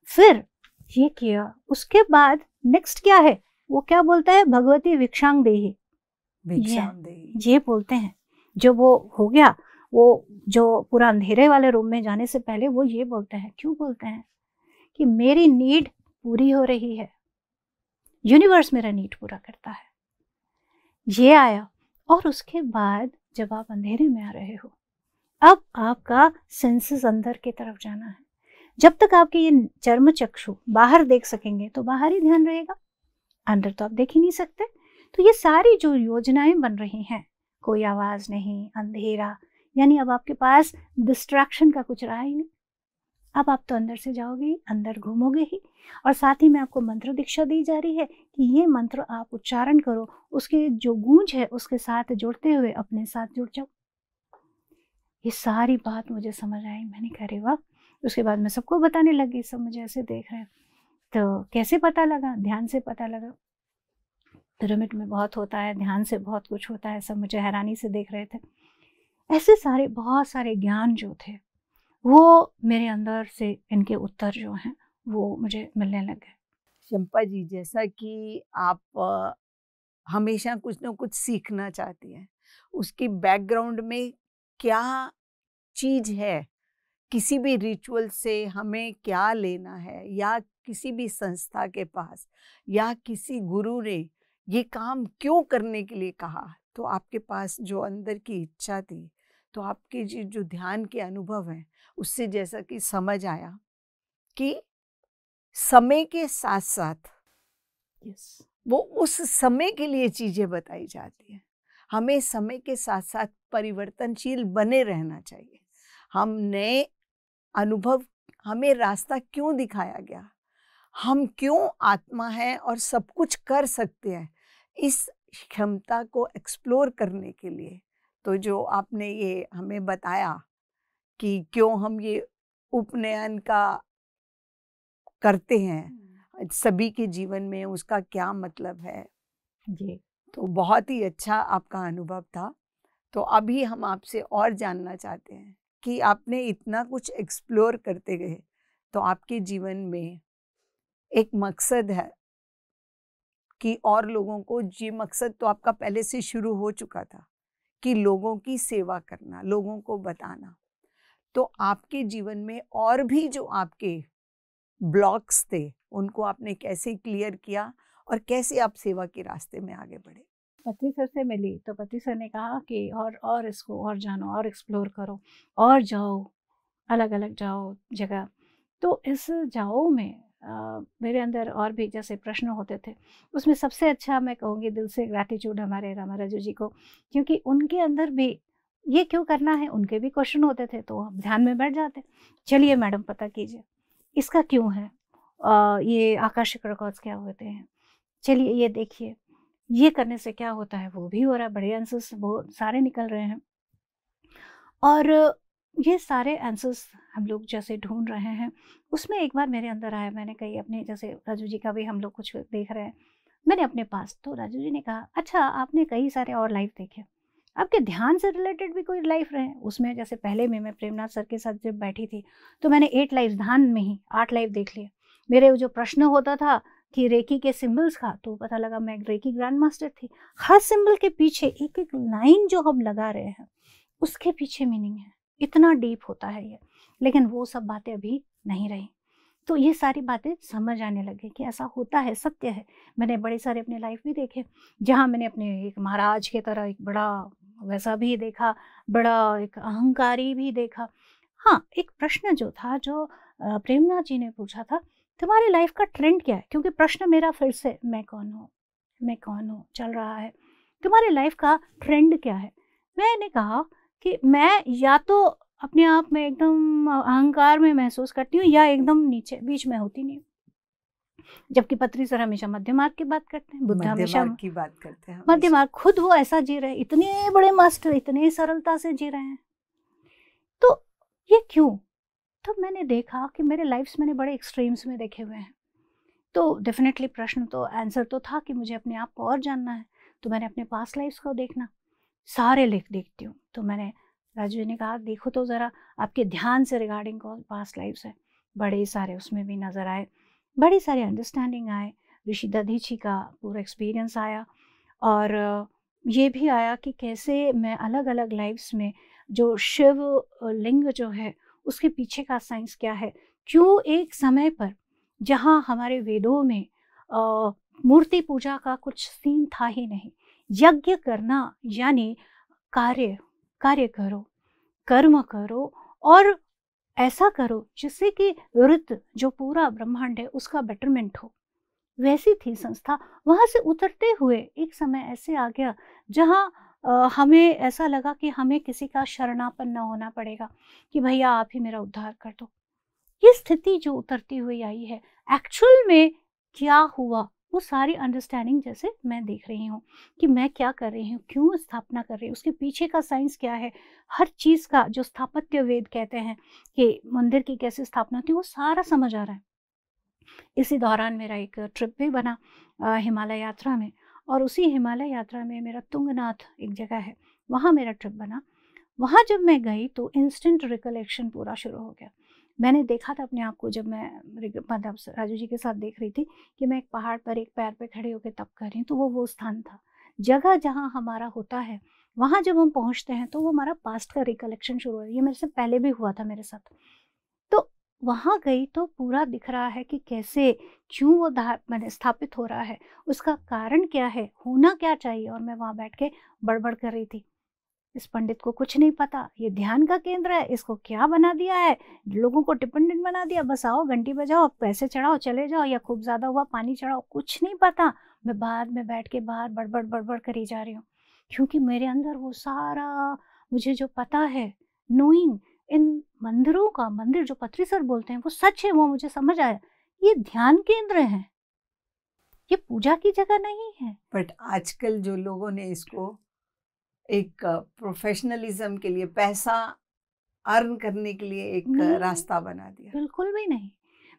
A: फिर ये किया, उसके बाद नेक्स्ट क्या है, वो क्या बोलता है, भगवती भिक्षांग देहि, ये बोलते हैं। जो वो हो गया, वो जो पूरा अंधेरे वाले रूम में जाने से पहले वो ये बोलते हैं, क्यों बोलते हैं कि मेरी नीड पूरी हो रही है, यूनिवर्स मेरा नीड पूरा करता है। ये आया। और उसके बाद जब आप अंधेरे में आ रहे हो, अब आपका सेंसेस अंदर की तरफ जाना है। जब तक आपके ये चर्म चक्षु बाहर देख सकेंगे तो बाहर ही ध्यान रहेगा, अंदर तो आप देख ही नहीं सकते। तो ये सारी जो योजनाएं बन रही हैं, कोई आवाज नहीं, अंधेरा, यानी अब आपके पास डिस्ट्रैक्शन का कुछ रहा ही नहीं। अब आप तो अंदर से जाओगे ही, अंदर घूमोगे ही। और साथ ही में आपको मंत्र दीक्षा दी जा रही है कि ये मंत्र आप उच्चारण करो, उसके जो गूंज है उसके साथ जुड़ते हुए अपने साथ जुड़ जाओ। ये सारी बात मुझे समझ आई। मैंने कहा अरे वाह। उसके बाद मैं सबको बताने लगी, सब मुझे ऐसे देख रहे हैं। तो कैसे पता लगा, ध्यान से पता लगा। पिरामिड में बहुत होता है, ध्यान से बहुत कुछ होता है, सब मुझे हैरानी से देख रहे थे। ऐसे सारे बहुत सारे ज्ञान जो थे वो मेरे अंदर से, इनके उत्तर जो हैं वो मुझे मिलने लगे।
B: शंपा जी, जैसा कि आप हमेशा कुछ ना कुछ सीखना चाहती हैं, उसकी बैकग्राउंड में क्या चीज है, किसी भी रिचुअल से हमें क्या लेना है, या किसी भी संस्था के पास या किसी गुरु ने ये काम क्यों करने के लिए कहा, तो आपके पास जो अंदर की इच्छा थी, तो आपके जो ध्यान के अनुभव हैं उससे जैसा कि समझ आया कि समय के साथ साथ वो उस समय के लिए चीजें बताई जाती हैं। हमें समय के साथ साथ परिवर्तनशील बने रहना चाहिए। हम नए अनुभव, हमें रास्ता क्यों दिखाया गया, हम क्यों आत्मा हैं और सब कुछ कर सकते हैं, इस क्षमता को एक्सप्लोर करने के लिए। तो जो आपने ये हमें बताया कि क्यों हम ये उपनयन का करते हैं, सभी के जीवन में उसका क्या मतलब है
A: जी,
B: तो बहुत ही अच्छा आपका अनुभव था। तो अभी हम आपसे और जानना चाहते हैं कि आपने इतना कुछ एक्सप्लोर करते गए, तो आपके जीवन में एक मकसद है कि और लोगों को, ये मकसद तो आपका पहले से शुरू हो चुका था कि लोगों की सेवा करना, लोगों को बताना। तो आपके जीवन में और भी जो आपके ब्लॉक्स थे उनको आपने कैसे क्लियर किया और कैसे आप सेवा के रास्ते में आगे बढ़े?
A: पति सर से मिली तो पति सर ने कहा कि और इसको और जानो, और एक्सप्लोर करो, और जाओ, अलग अलग जाओ जगह। तो इस जाओ में मेरे अंदर और भी जैसे प्रश्न होते थे, उसमें सबसे अच्छा मैं कहूँगी दिल से ग्रैटिट्यूड हमारे रामा राजू जी को, क्योंकि उनके अंदर भी ये क्यों करना है, उनके भी क्वेश्चन होते थे, तो हम ध्यान में बैठ जाते। चलिए मैडम पता कीजिए इसका क्यों है, ये आकाशिक रिकॉर्ड्स क्या होते हैं, चलिए ये देखिए, ये करने से क्या होता है, वो भी हो रहा है, बड़े आंसर्स बहुत सारे निकल रहे हैं। और ये सारे आंसर्स हम लोग जैसे ढूंढ रहे हैं, उसमें एक बार मेरे अंदर आया, मैंने कही अपने, जैसे राजू जी का भी हम लोग कुछ देख रहे हैं, मैंने अपने पास, तो राजू जी ने कहा अच्छा आपने कई सारे और लाइफ देखे, आपके ध्यान से रिलेटेड भी कोई लाइफ रहे? उसमें जैसे पहले में मैं प्रेमनाथ सर के साथ जब बैठी थी तो मैंने 8 लाइफ ध्यान में ही 8 लाइफ देख लिए। मेरे जो प्रश्न होता था कि रेकी के सिंबल्स का, तो पता लगा मैं रेकी ग्रैंड मास्टर थी। हर सिंबल के पीछे एक एक लाइन जो हम लगा रहे हैं उसके पीछे मीनिंग है, इतना डीप होता है ये। लेकिन वो सब बातें अभी नहीं रही, तो ये सारी बातें समझ आने लगी कि ऐसा होता है, सत्य है। मैंने बड़े सारे अपने लाइफ भी देखे जहाँ मैंने अपने एक महाराज की तरह एक बड़ा वैसा भी देखा, बड़ा एक अहंकारी भी देखा। हाँ, एक प्रश्न जो था, जो प्रेमनाथ जी ने पूछा था, तुम्हारी लाइफ का ट्रेंड क्या है? क्योंकि प्रश्न मेरा फिर से मैं कौन हूँ, मैं कौन हूँ चल रहा है, तुम्हारी लाइफ का ट्रेंड क्या है? मैंने कहा कि मैं या तो अपने आप में एकदम अहंकार में महसूस करती हूँ या एकदम नीचे, बीच में होती नहीं। जबकि पत्री सर हमेशा मध्य मार्ग की बात करते हैं, बुद्ध हमेशा
B: की बात करते हैं,
A: मध्य मार्ग, खुद वो ऐसा जी रहे, इतने बड़े मास्टर इतने सरलता से जी रहे हैं, तो ये क्यों? तो मैंने देखा कि मेरे लाइफ्स मैंने बड़े एक्सट्रीम्स में देखे हुए हैं, तो डेफिनेटली प्रश्न तो आंसर तो था कि मुझे अपने आप को और जानना है। तो मैंने अपने पास्ट लाइफ्स को देखना, सारे देखती हूँ। तो मैंने राजू जी ने कहा देखो तो ज़रा आपके ध्यान से रिगार्डिंग कौन पास्ट लाइफ्स है, बड़े सारे उसमें भी नज़र आए, बड़ी सारी अंडरस्टैंडिंग आए, ऋषि दधीची का पूरा एक्सपीरियंस आया, और ये भी आया कि कैसे मैं अलग अलग लाइफ्स में जो शिव लिंग जो है उसके पीछे का साइंस क्या है, क्यों एक समय पर जहाँ हमारे वेदों में मूर्ति पूजा का कुछ सीन था ही नहीं, यज्ञ करना यानी कार्य कार्य करो, कर्म करो, और ऐसा करो जिससे कि वृत्त जो पूरा ब्रह्मांड है उसका बेटरमेंट हो, वैसी थी संस्था। वहाँ से उतरते हुए एक समय ऐसे आ गया जहाँ हमें ऐसा लगा कि हमें किसी का शरणापन्न होना पड़ेगा कि भैया आप ही मेरा उद्धार कर दो। ये स्थिति जो उतरती हुई आई है, एक्चुअल में क्या हुआ वो सारी अंडरस्टैंडिंग जैसे मैं देख रही हूँ कि मैं क्या कर रही हूँ, क्यों स्थापना कर रही हूँ, उसके पीछे का साइंस क्या है, हर चीज़ का जो स्थापत्य वेद कहते हैं कि मंदिर की कैसे स्थापना होती है, वो सारा समझ आ रहा है। इसी दौरान मेरा एक ट्रिप भी बना हिमालय यात्रा में, और उसी हिमालय यात्रा में मेरा तुंगनाथ एक जगह है, वहाँ मेरा ट्रिप बना। वहाँ जब मैं गई तो इंस्टेंट रिकलेक्शन पूरा शुरू हो गया। मैंने देखा था अपने आप को, जब मैं मतलब राजू जी के साथ देख रही थी कि मैं एक पहाड़ पर एक पैर पे खड़े होकर तप कर रही हूँ, तो वो स्थान था। जगह जहाँ हमारा होता है वहाँ जब हम पहुँचते हैं तो वो हमारा पास्ट का रिकलेक्शन शुरू हो रही है। मेरे से पहले भी हुआ था मेरे साथ। तो वहाँ गई तो पूरा दिख रहा है कि कैसे क्यों वो मैंने स्थापित हो रहा है, उसका कारण क्या है, होना क्या चाहिए। और मैं वहाँ बैठ के बड़बड़ कर रही थी, इस पंडित को कुछ नहीं पता, ये ध्यान का केंद्र है, इसको क्या बना दिया है, लोगों को डिपेंडेंट बना दिया, बस आओ घंटी बजाओ पैसे चढ़ाओ चले जाओ, या खूब ज़्यादा हुआ पानी चढ़ाओ, कुछ नहीं पता। मैं बाद में बैठ के बाहर बड़बड़ बड़बड़ करी जा रही हूँ, क्योंकि मेरे अंदर वो सारा मुझे जो पता है, नोइंग इन मंदिरों का, मंदिर जो पथरीसर बोलते हैं वो सच है, वो मुझे समझ आया, ये ध्यान केंद्र है, ये पूजा की जगह नहीं है।
B: बट आजकल जो लोगों ने इसको एक प्रोफेशनलिज्म के लिए, पैसा अर्न करने के लिए एक रास्ता बना दिया।
A: बिल्कुल भी नहीं,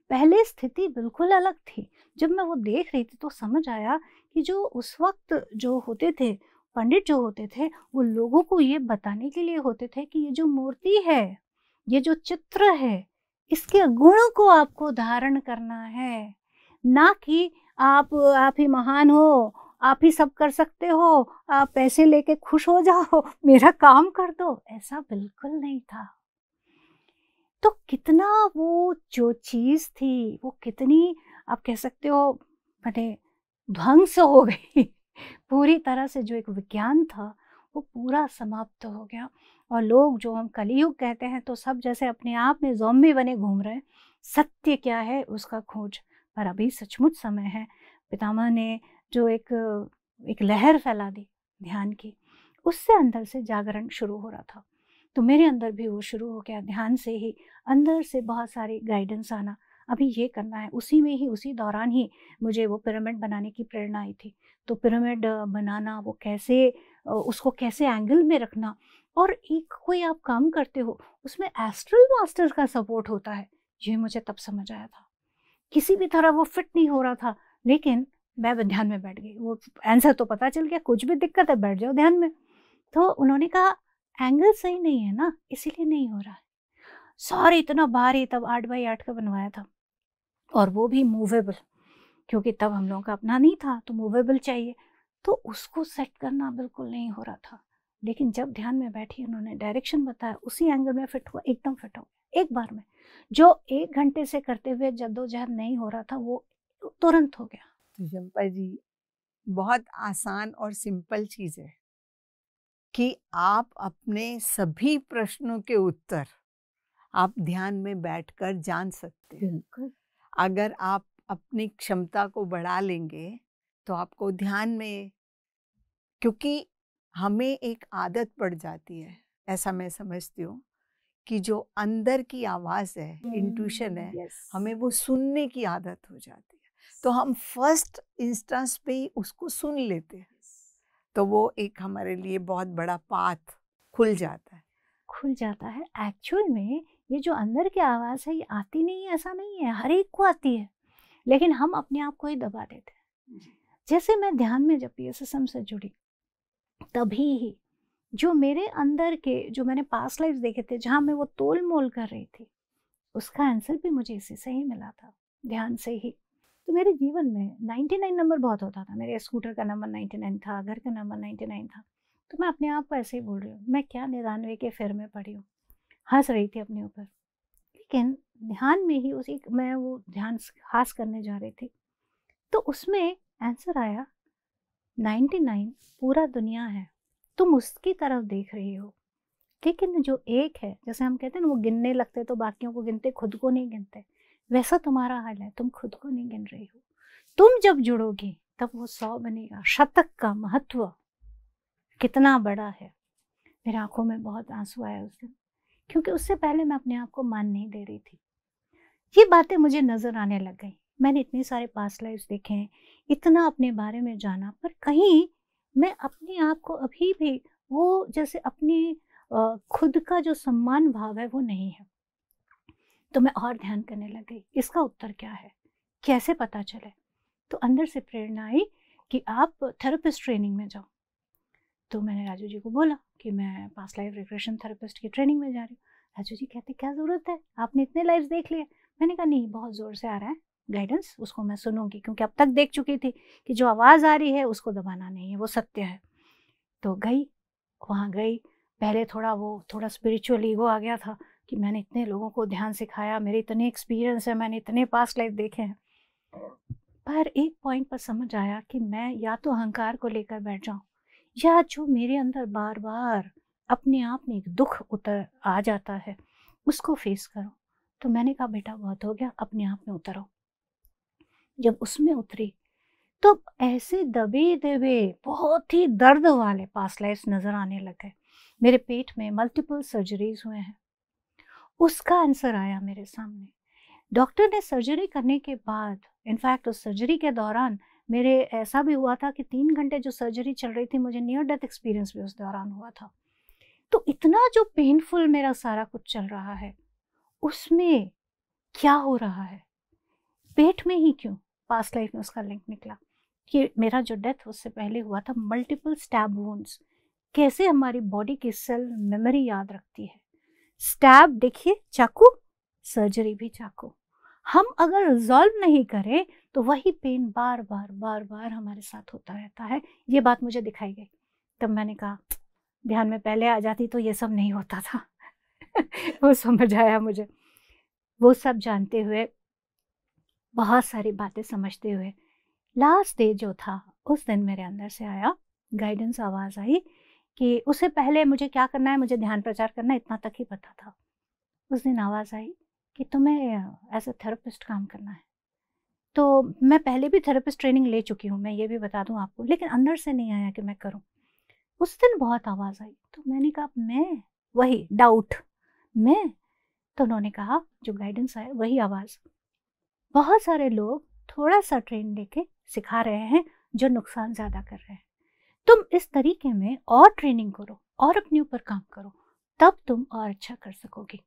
A: पहले स्थिति बिल्कुल अलग थी। जब मैं वो देख रही थी तो समझ आया कि जो उस वक्त जो होते थे पंडित, जो होते थे, वो लोगों को ये बताने के लिए होते थे कि ये जो मूर्ति है, ये जो चित्र है, इसके गुण को आपको धारण करना है, ना कि आप ही महान हो, आप ही सब कर सकते हो, आप पैसे लेके खुश हो जाओ, मेरा काम कर दो। ऐसा बिल्कुल नहीं था। तो कितना वो जो चीज़ थी वो कितनी, आप कह सकते हो मैंने ध्वंस हो गई पूरी तरह से। जो एक विज्ञान था वो पूरा समाप्त हो गया, और लोग जो हम कलयुग कहते हैं तो सब जैसे अपने आप में ज़ॉम्बी बने घूम रहे हैं। सत्य क्या है उसका खोज पर अभी सचमुच समय है। पितामह ने जो एक लहर फैला दी ध्यान की, उससे अंदर से जागरण शुरू हो रहा था। तो मेरे अंदर भी वो शुरू हो गया, ध्यान से ही अंदर से बहुत सारी गाइडेंस आना, अभी ये करना है। उसी में ही, उसी दौरान ही मुझे वो पिरामिड बनाने की प्रेरणा आई थी। तो पिरामिड बनाना, वो कैसे उसको कैसे एंगल में रखना, और एक कोई आप काम करते हो उसमें एस्ट्रल मास्टर का सपोर्ट होता है, ये मुझे तब समझ आया था। किसी भी तरह वो फिट नहीं हो रहा था, लेकिन मैं ध्यान में बैठ गई। वो आंसर तो पता चल गया, कुछ भी दिक्कत है बैठ जाओ ध्यान में। तो उन्होंने कहा एंगल सही नहीं है ना, इसीलिए नहीं हो रहा है। सॉरी, इतना भारी, तब 8x8 का बनवाया था, और वो भी मूवेबल, क्योंकि तब हम लोगों का अपना नहीं था तो मूवेबल चाहिए। तो उसको सेट करना बिल्कुल नहीं हो रहा था, लेकिन जब ध्यान में बैठी, उन्होंने डायरेक्शन बताया, उसी एंगल में फिट हुआ, एकदम फिट हो गया एक बार में। जो 1 घंटे से करते हुए जद्दोजहद नहीं हो रहा था वो तुरंत हो गया।
B: तो चंपा जी, बहुत आसान और सिंपल चीज़ है कि आप अपने सभी प्रश्नों के उत्तर आप ध्यान में बैठकर जान सकते हैं।
A: बिल्कुल।
B: अगर आप अपनी क्षमता को बढ़ा लेंगे तो आपको ध्यान में, क्योंकि हमें एक आदत पड़ जाती है, ऐसा मैं समझती हूँ, कि जो अंदर की आवाज़ है, इंट्यूशन है,
A: yes.
B: हमें वो सुनने की आदत हो जाती है, तो हम फर्स्ट इंस्टेंस पे ही उसको सुन लेते हैं, तो वो एक हमारे लिए बहुत बड़ा पाथ खुल जाता है।
A: एक्चुअल में ये जो अंदर की आवाज़ है ये आती नहीं है, ऐसा नहीं है, हर एक को आती है, लेकिन हम अपने आप को ही दबा देते हैं। जैसे मैं ध्यान में जब PSSM से जुड़ी, तभी ही जो मेरे अंदर के, जो मैंने पास्ट लाइफ देखे थे, जहाँ मैं वो तोल मोल कर रही थी, उसका आंसर भी मुझे इसी से ही मिला था, ध्यान से ही। तो मेरे जीवन में 99 नंबर बहुत होता था, मेरे स्कूटर का नंबर 99 था, घर का नंबर 99 था। तो मैं अपने आप को ऐसे ही बोल रही हूँ, मैं क्या 99 के फेर में पड़ी हूँ, हंस रही थी अपने ऊपर। लेकिन ध्यान में ही उसी मैं वो ध्यान खास करने जा रही थी, तो उसमें आंसर आया 99 पूरा दुनिया है, तुम उसकी तरफ देख रही हो, लेकिन जो एक है, जैसे हम कहते हैं ना वो गिनने लगते तो बाकियों को गिनते, खुद को नहीं गिनते, वैसा तुम्हारा हाल है, तुम खुद को नहीं गिन रही हो। तुम जब जुड़ोगी तब वो 100 बनेगा। शतक का महत्व कितना बड़ा है। मेरे आंखों में बहुत आंसू आया उस दिन, क्योंकि उससे पहले मैं अपने आप को मान नहीं दे रही थी। ये बातें मुझे नजर आने लग गई। मैंने इतने सारे पास्ट लाइफ्स देखे हैं, इतना अपने बारे में जाना, पर कहीं मैं अपने आप को अभी भी वो जैसे अपनी खुद का जो सम्मान भाव है वो नहीं है। तो मैं और ध्यान करने लग गई, इसका उत्तर क्या है, कैसे पता चले। तो अंदर से प्रेरणा आई कि आप थेरेपिस्ट ट्रेनिंग में जाओ। तो मैंने राजू जी को बोला कि मैं पास्ट लाइफ रिग्रेशन थेरेपिस्ट की ट्रेनिंग में जा रही हूँ। राजू जी कहते क्या ज़रूरत है, आपने इतने लाइफ्स देख लिए। मैंने कहा नहीं, बहुत ज़ोर से आ रहा है गाइडेंस, उसको मैं सुनूंगी, क्योंकि अब तक देख चुकी थी कि जो आवाज़ आ रही है उसको दबाना नहीं है, वो सत्य है। तो गई, वहाँ गई। पहले थोड़ा स्पिरिचुअल ईगो आ गया था कि मैंने इतने लोगों को ध्यान सिखाया, मेरे इतने एक्सपीरियंस है, मैंने इतने पास्ट लाइफ देखे हैं। पर एक पॉइंट पर समझ आया कि मैं या तो अहंकार को लेकर बैठ जाऊं, या जो मेरे अंदर बार बार अपने आप में एक दुख उतर आ जाता है उसको फेस करो। तो मैंने कहा बेटा बहुत हो गया, अपने आप में उतरो। जब उसमें उतरी तो ऐसे दबे दबे बहुत ही दर्द वाले पास्ट लाइफ नजर आने लगे। मेरे पेट में मल्टीपल सर्जरीज हुए हैं, उसका आंसर आया मेरे सामने। डॉक्टर ने सर्जरी करने के बाद, इनफैक्ट उस सर्जरी के दौरान मेरे ऐसा भी हुआ था कि 3 घंटे जो सर्जरी चल रही थी, मुझे नियर डेथ एक्सपीरियंस भी उस दौरान हुआ था। तो इतना जो पेनफुल मेरा सारा कुछ चल रहा है, उसमें क्या हो रहा है, पेट में ही क्यों, पास्ट लाइफ में उसका लिंक निकला कि मेरा जो डेथ उससे पहले हुआ था, मल्टीपल स्टैब वुंड्स। कैसे हमारी बॉडी की सेल मेमोरी याद रखती है। स्टैब देखिए चाकू, सर्जरी भी चाकू। हम अगर रिजॉल्व नहीं करें तो वही पेन बार बार हमारे साथ होता रहता है। ये बात मुझे दिखाई गई। तब मैंने कहा ध्यान में पहले आ जाती तो ये सब नहीं होता था। वो समझ आया मुझे। वो सब जानते हुए, बहुत सारी बातें समझते हुए, लास्ट डे जो था उस दिन मेरे अंदर से आया गाइडेंस, आवाज़ आई कि उससे पहले मुझे क्या करना है, मुझे ध्यान प्रचार करना है, इतना तक ही पता था। उस दिन आवाज़ आई कि तुम्हें एज अ थेरेपिस्ट काम करना है। तो मैं पहले भी थेरेपिस्ट ट्रेनिंग ले चुकी हूँ, मैं ये भी बता दूँ आपको, लेकिन अंदर से नहीं आया कि मैं करूँ। उस दिन बहुत आवाज़ आई, तो मैंने कहा मैं, वही डाउट मैं। तो उन्होंने कहा जो गाइडेंस आया वही आवाज़। बहुत सारे लोग थोड़ा सा ट्रेन लेके सिखा रहे हैं जो नुकसान ज़्यादा कर रहे हैं। तुम इस तरीके में और ट्रेनिंग करो और अपने ऊपर काम करो, तब तुम और अच्छा कर सकोगी।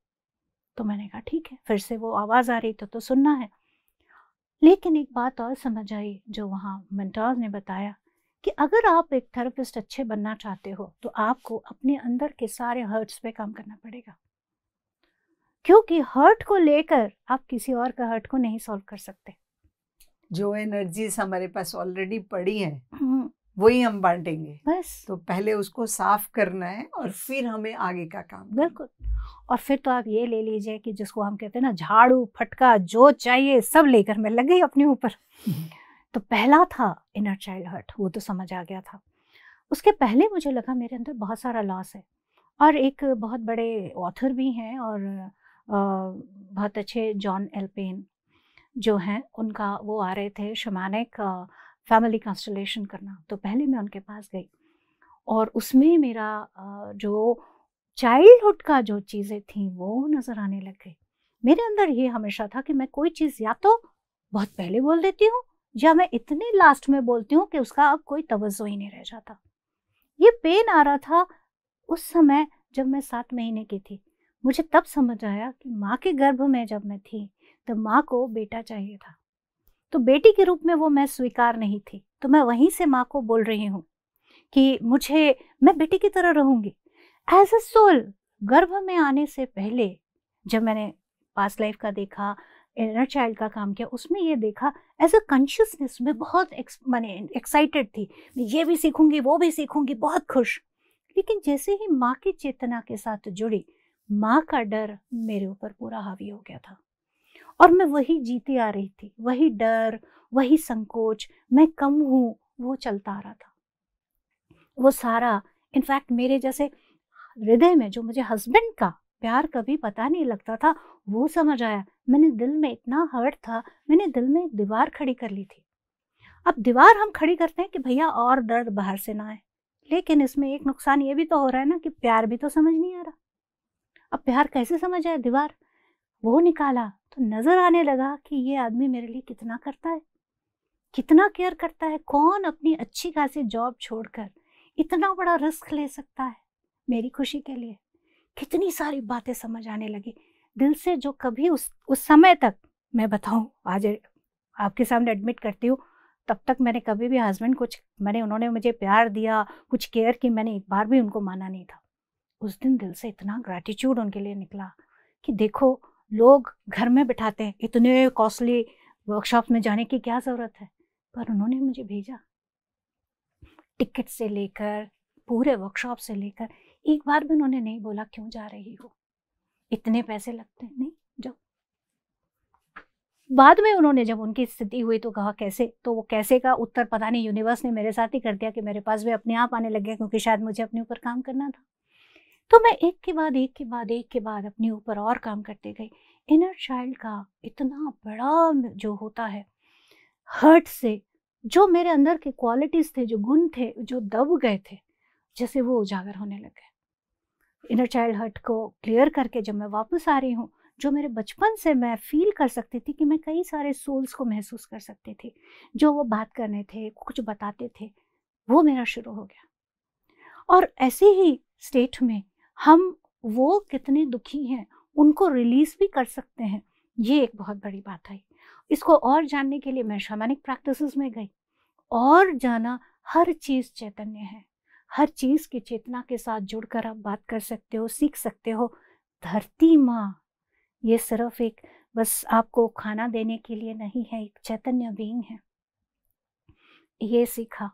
A: तो मैंने कहा ठीक है, फिर से वो आवाज़ आ रही तो सुनना है। लेकिन एक बात और समझ आई जो वहाँ मेंटर्स ने बताया कि अगर आप एक थेरेपिस्ट अच्छे बनना चाहते हो तो आपको अपने अंदर के सारे हर्ट्स पे काम करना पड़ेगा, क्योंकि हर्ट को लेकर आप किसी और का हर्ट को नहीं सॉल्व कर सकते।
B: जो एनर्जीज हमारे पास ऑलरेडी पड़ी हैं वही हम बांटेंगे,
A: बस।
B: तो पहले उसको साफ करना है और फिर हमें आगे का काम।
A: बिल्कुल। और फिर तो आप ये ले लीजिए कि जिसको हम कहते हैं ना झाड़ू फटका, जो चाहिए सब लेकर मैं लग गई अपने ऊपर। तो पहला था इनर चाइल्ड हर्ट, वो तो समझ आ गया था। उसके पहले मुझे लगा मेरे अंदर बहुत सारा लॉस है। और एक बहुत बड़े ऑथर भी हैं और बहुत अच्छे जॉन एल्पेन जो हैं, उनका वो आ रहे थे शमानिक फैमिली कंस्टलेशन करना। तो पहले मैं उनके पास गई और उसमें मेरा जो चाइल्डहुड का जो चीज़ें थी वो नज़र आने लग गई। मेरे अंदर ये हमेशा था कि मैं कोई चीज़ या तो बहुत पहले बोल देती हूँ या मैं इतने लास्ट में बोलती हूँ कि उसका अब कोई तवज्जो ही नहीं रह जाता। ये पेन आ रहा था उस समय जब मैं 7 महीने की थी। मुझे तब समझ आया कि माँ के गर्भ में जब मैं थी तब माँ को बेटा चाहिए था, तो बेटी के रूप में वो मैं स्वीकार नहीं थी। तो मैं वहीं से माँ को बोल रही हूँ कि मैं बेटी की तरह रहूँगी एज अ सोल। गर्भ में आने से पहले जब मैंने पास्ट लाइफ का देखा, इनर चाइल्ड का काम किया, उसमें ये देखा एज अ कॉन्शियसनेस में बहुत मैंने एक्साइटेड थी, मैं ये भी सीखूंगी वो भी सीखूंगी, बहुत खुश। लेकिन जैसे ही माँ की चेतना के साथ जुड़ी, माँ का डर मेरे ऊपर पूरा हावी हो गया था और मैं वही जीती आ रही थी, वही डर, वही संकोच, मैं कम हूँ, वो चलता आ रहा था। वो सारा, इनफैक्ट मेरे जैसे हृदय में जो मुझे हस्बैंड का प्यार कभी पता नहीं लगता था, वो समझ आया। मैंने दिल में इतना हर्ट था, मैंने दिल में एक दीवार खड़ी कर ली थी। अब दीवार हम खड़ी करते हैं कि भैया और दर्द बाहर से ना आए, लेकिन इसमें एक नुकसान ये भी तो हो रहा है ना कि प्यार भी तो समझ नहीं आ रहा। अब प्यार कैसे समझ आए? दीवार वो निकाला तो नजर आने लगा कि ये आदमी मेरे लिए कितना करता है, कितना केयर करता है। कौन अपनी अच्छी खासी जॉब छोड़कर इतना बड़ा रिस्क ले सकता है मेरी खुशी के लिए? कितनी सारी बातें समझ आने लगी दिल से, जो कभी उस समय तक, मैं बताऊं आज आपके सामने एडमिट करती हूँ, तब तक मैंने कभी भी हस्बैंड उन्होंने मुझे प्यार दिया, कुछ केयर की, मैंने एक बार भी उनको माना नहीं था। उस दिन दिल से इतना ग्रैटिट्यूड उनके लिए निकला कि देखो, लोग घर में बिठाते हैं, इतने कॉस्टली वर्कशॉप में जाने की क्या ज़रूरत है, पर उन्होंने मुझे भेजा। टिकट से लेकर पूरे वर्कशॉप से लेकर, एक बार भी उन्होंने नहीं बोला क्यों जा रही हो, इतने पैसे लगते हैं, नहीं। जब बाद में उन्होंने, जब उनकी स्थिति हुई तो कहा कैसे, तो वो कैसे का उत्तर पता नहीं यूनिवर्स ने मेरे साथ ही कर दिया कि मेरे पास भी अपने आप आने लग गया, क्योंकि शायद मुझे अपने ऊपर काम करना था। तो मैं एक के बाद एक के बाद एक के बाद अपने ऊपर और काम करते गई। इनर चाइल्ड का इतना बड़ा जो होता है, हर्ट से जो मेरे अंदर के क्वालिटीज थे, जो गुण थे, जो दब गए थे, जैसे वो उजागर होने लगे। इनर चाइल्ड हर्ट को क्लियर करके जब मैं वापस आ रही हूँ, जो मेरे बचपन से मैं फील कर सकती थी कि मैं कई सारे सोल्स को महसूस कर सकती थी, जो वो बात करने थे, कुछ बताते थे, वो मेरा शुरू हो गया। और ऐसे ही स्टेट में हम वो कितने दुखी हैं उनको रिलीज भी कर सकते हैं, ये एक बहुत बड़ी बात आई। इसको और जानने के लिए मैं शैमानिक प्रैक्टिसेस में गई और जाना, हर चीज़ चैतन्य है, हर चीज़ की चेतना के साथ जुड़कर आप बात कर सकते हो, सीख सकते हो। धरती माँ ये सिर्फ एक बस आपको खाना देने के लिए नहीं है, एक चैतन्य बीइंग है। ये सीखा।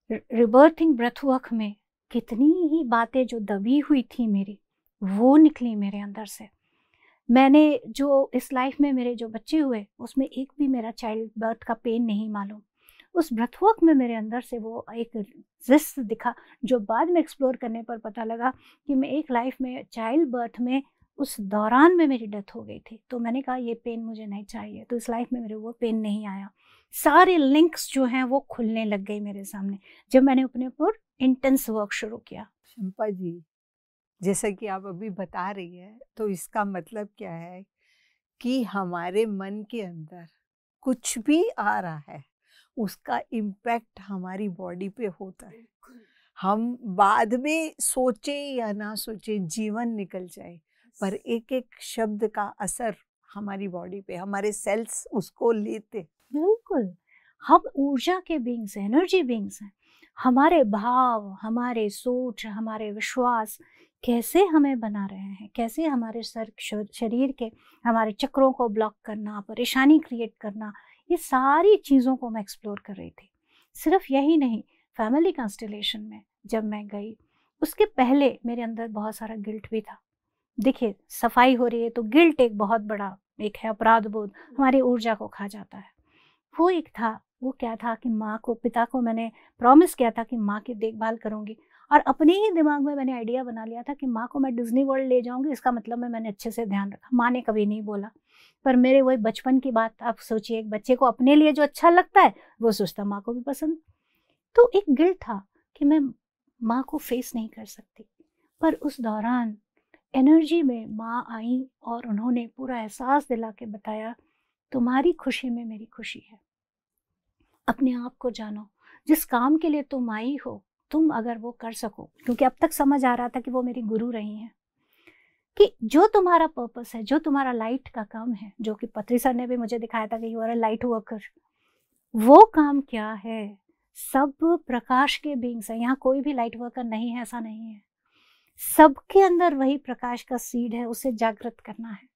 A: रिबर्थिंग ब्रेथ वर्क में कितनी ही बातें जो दबी हुई थी मेरी, वो निकली मेरे अंदर से। मैंने जो इस लाइफ में मेरे जो बच्चे हुए, उसमें एक भी मेरा चाइल्ड बर्थ का पेन नहीं मालूम। उस ब्रेथ वर्क में मेरे अंदर से वो एक जिस्ट दिखा, जो बाद में एक्सप्लोर करने पर पता लगा कि मैं एक लाइफ में चाइल्ड बर्थ में उस दौरान में मेरी डेथ हो गई थी। तो मैंने कहा ये पेन मुझे नहीं चाहिए, तो इस लाइफ में मेरे वो पेन नहीं आया। सारे लिंक्स जो हैं वो खुलने लग गई मेरे सामने जब मैंने अपने ऊपर इंटेंस वर्क शुरू किया।
B: शंपा जी, जैसा कि आप अभी बता रही है, तो इसका मतलब क्या है कि हमारे मन के अंदर कुछ भी आ रहा है, उसका इम्पैक्ट हमारी बॉडी पे होता है। हम बाद में सोचे या ना सोचे, जीवन निकल जाए, पर एक एक शब्द का असर हमारी बॉडी पे, हमारे सेल्स उसको लेते।
A: बिल्कुल, हम ऊर्जा के बीइंग्स हैं, एनर्जी बीइंग्स हैं। हमारे भाव, हमारे सोच, हमारे विश्वास कैसे हमें बना रहे हैं, कैसे हमारे शरीर के हमारे चक्रों को ब्लॉक करना, परेशानी क्रिएट करना, ये सारी चीज़ों को मैं एक्सप्लोर कर रही थी। सिर्फ यही नहीं, फैमिली कंस्टेलेशन में जब मैं गई, उसके पहले मेरे अंदर बहुत सारा गिल्ट भी था। देखिए, सफाई हो रही है तो गिल्ट एक बहुत बड़ा एक है, अपराध बोध हमारी ऊर्जा को खा जाता है। वो एक था, वो क्या था कि माँ को, पिता को मैंने प्रॉमिस किया था कि माँ की देखभाल करूँगी, और अपने ही दिमाग में मैंने आइडिया बना लिया था कि माँ को मैं डिज्नी वर्ल्ड ले जाऊँगी। इसका मतलब मैंने अच्छे से ध्यान रखा। माँ ने कभी नहीं बोला, पर मेरे वही बचपन की बात, आप सोचिए एक बच्चे को अपने लिए जो अच्छा लगता है वो सोचता माँ को भी पसंद। तो एक गिल्ट था कि मैं माँ को फेस नहीं कर सकती। पर उस दौरान एनर्जी में माँ आई और उन्होंने पूरा एहसास दिला के बताया, तुम्हारी खुशी में मेरी खुशी है। अपने आप को जानो, जिस काम के लिए तुम आई हो, तुम अगर वो कर सको, क्योंकि अब तक समझ आ रहा था कि वो मेरी गुरु रही हैं, कि जो तुम्हारा पर्पस है, जो तुम्हारा लाइट का काम है, जो कि पत्री सर ने भी मुझे दिखाया था कि you are a light worker, वो काम क्या है? सब प्रकाश के बीइंग्स हैं, यहाँ कोई भी लाइट वर्कर नहीं है, ऐसा नहीं है। सबके अंदर वही प्रकाश का सीड है, उसे जागृत करना है।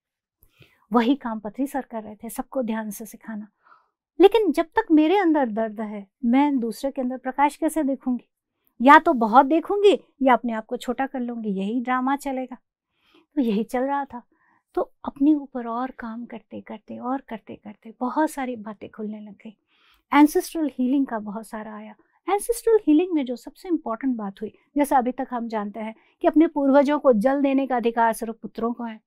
A: वही काम पथरी सर कर रहे थे, सबको ध्यान से सिखाना। लेकिन जब तक मेरे अंदर दर्द है, मैं दूसरे के अंदर प्रकाश कैसे देखूंगी? या तो बहुत देखूंगी या अपने आप को छोटा कर लूंगी, यही ड्रामा चलेगा। तो यही चल रहा था। तो अपने ऊपर और काम करते करते और करते करते बहुत सारी बातें खुलने लग गई। एंसेस्ट्रल हीलिंग का बहुत सारा आया। एंसेस्ट्रल हीलिंग में जो सबसे इम्पॉर्टेंट बात हुई, जैसे अभी तक हम जानते हैं कि अपने पूर्वजों को जल देने का अधिकार सिर्फ पुत्रों को है।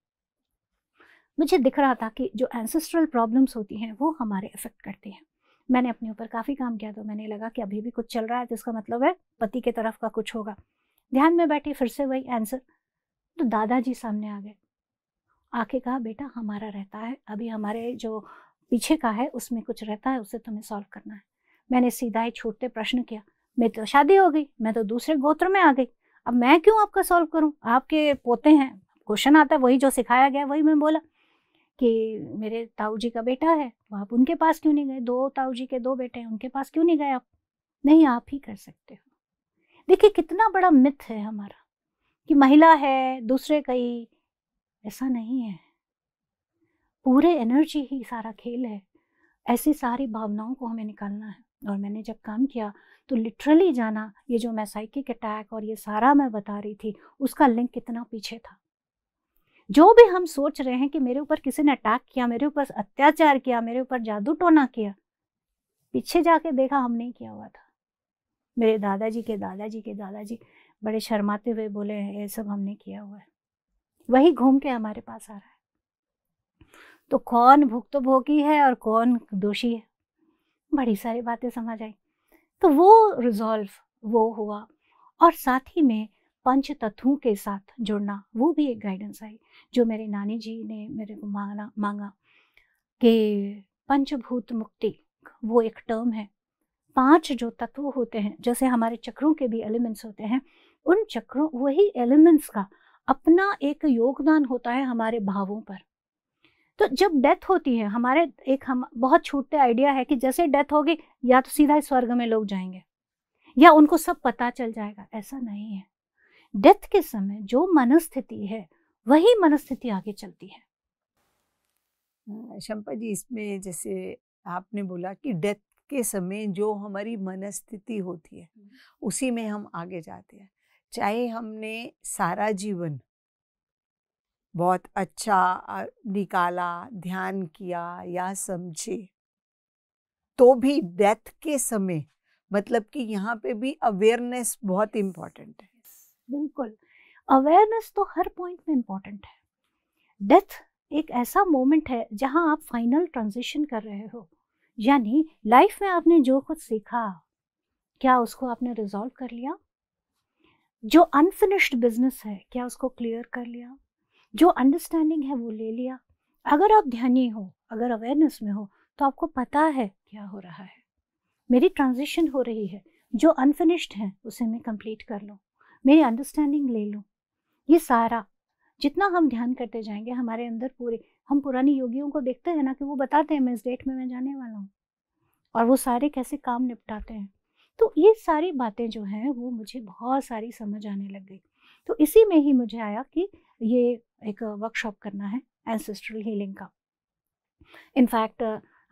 A: मुझे दिख रहा था कि जो एंसेस्ट्रल प्रॉब्लम्स होती हैं वो हमारे इफेक्ट करती हैं। मैंने अपने ऊपर काफ़ी काम किया, तो मैंने लगा कि अभी भी कुछ चल रहा है, तो इसका मतलब है पति के तरफ का कुछ होगा। ध्यान में बैठी, फिर से वही आंसर। तो दादाजी सामने आ गए, आके कहा, बेटा हमारा रहता है, अभी हमारे जो पीछे का है उसमें कुछ रहता है, उसे तुम्हें सॉल्व करना है। मैंने सीधा ही छूटते प्रश्न किया, मैं तो शादी हो गई, मैं तो दूसरे गोत्र में आ गई, अब मैं क्यों आपका सॉल्व करूं? आपके पोते हैं। क्वेश्चन आता है, वही जो सिखाया गया वही मैं बोला कि मेरे ताऊ जी का बेटा है, तो आप उनके पास क्यों नहीं गए? 2 ताऊ जी के 2 बेटे हैं, उनके पास क्यों नहीं गए आप? नहीं, आप ही कर सकते हो। देखिए कितना बड़ा मिथ है हमारा कि महिला है दूसरे कई, ऐसा नहीं है। पूरे एनर्जी ही सारा खेल है। ऐसी सारी भावनाओं को हमें निकालना है। और मैंने जब काम किया तो लिटरली जाना, ये जो मैं साइकिक अटैक और ये सारा मैं बता रही थी, उसका लिंक कितना पीछे था। जो भी हम सोच रहे हैं कि मेरे ऊपर किसी ने अटैक किया, मेरे ऊपर अत्याचार किया, मेरे ऊपर जादू टोना किया, पीछे जाके देखा हमने ही किया हुआ था। मेरे दादाजी के दादाजी के दादाजी बड़े शर्माते हुए बोले, ये सब हमने किया हुआ है। वही घूम के हमारे पास आ रहा है। तो कौन भुक्तभोगी है और कौन दोषी है, बड़ी सारी बातें समझ आई। तो वो रिजॉल्व वो हुआ। और साथ ही में पंच तत्वों के साथ जुड़ना, वो भी एक गाइडेंस आई जो मेरी नानी जी ने मेरे को मांगा कि पंचभूत मुक्ति, वो एक टर्म है। 5 जो तत्व होते हैं, जैसे हमारे चक्रों के भी एलिमेंट्स होते हैं, उन चक्रों वही एलिमेंट्स का अपना एक योगदान होता है हमारे भावों पर। तो जब डेथ होती है, हमारे हम बहुत छोटे आइडिया है कि जैसे डेथ होगी या तो सीधा स्वर्ग में लोग जाएंगे या उनको सब पता चल जाएगा, ऐसा नहीं है। डेथ के समय जो मनस्थिति है वही मनस्थिति आगे चलती है।
B: शंपा जी, इसमें जैसे आपने बोला कि डेथ के समय जो हमारी मनस्थिति होती है उसी में हम आगे जाते हैं। चाहे हमने सारा जीवन बहुत अच्छा निकाला, ध्यान किया या समझे, तो भी डेथ के समय मतलब कि यहाँ पे भी अवेयरनेस बहुत इम्पोर्टेंट है।
A: बिल्कुल, अवेयरनेस तो हर पॉइंट में इम्पोर्टेंट है। डेथ एक ऐसा मोमेंट है जहां आप फाइनल ट्रांजिशन कर रहे हो, यानी लाइफ में आपने जो कुछ सीखा, क्या उसको आपने रिजॉल्व कर लिया? जो अनफिनिश्ड बिजनेस है, क्या उसको क्लियर कर लिया? जो अंडरस्टैंडिंग है वो ले लिया? अगर आप ध्यानी हो, अगर अवेयरनेस में हो, तो आपको पता है क्या हो रहा है। मेरी ट्रांजिशन हो रही है, जो अनफिनिश्ड है उसे मैं कंप्लीट कर लूँ, मेरी अंडरस्टैंडिंग ले लूँ। ये सारा जितना हम ध्यान करते जाएंगे हमारे अंदर पूरे, हम पुरानी योगियों को देखते हैं ना कि वो बताते हैं मैं इस डेट में मैं जाने वाला हूँ, और वो सारे कैसे काम निपटाते हैं। तो ये सारी बातें जो हैं वो मुझे बहुत सारी समझ आने लग गई। तो इसी में ही मुझे आया कि ये एक वर्कशॉप करना है एंसेस्ट्रल हीलिंग का। इनफैक्ट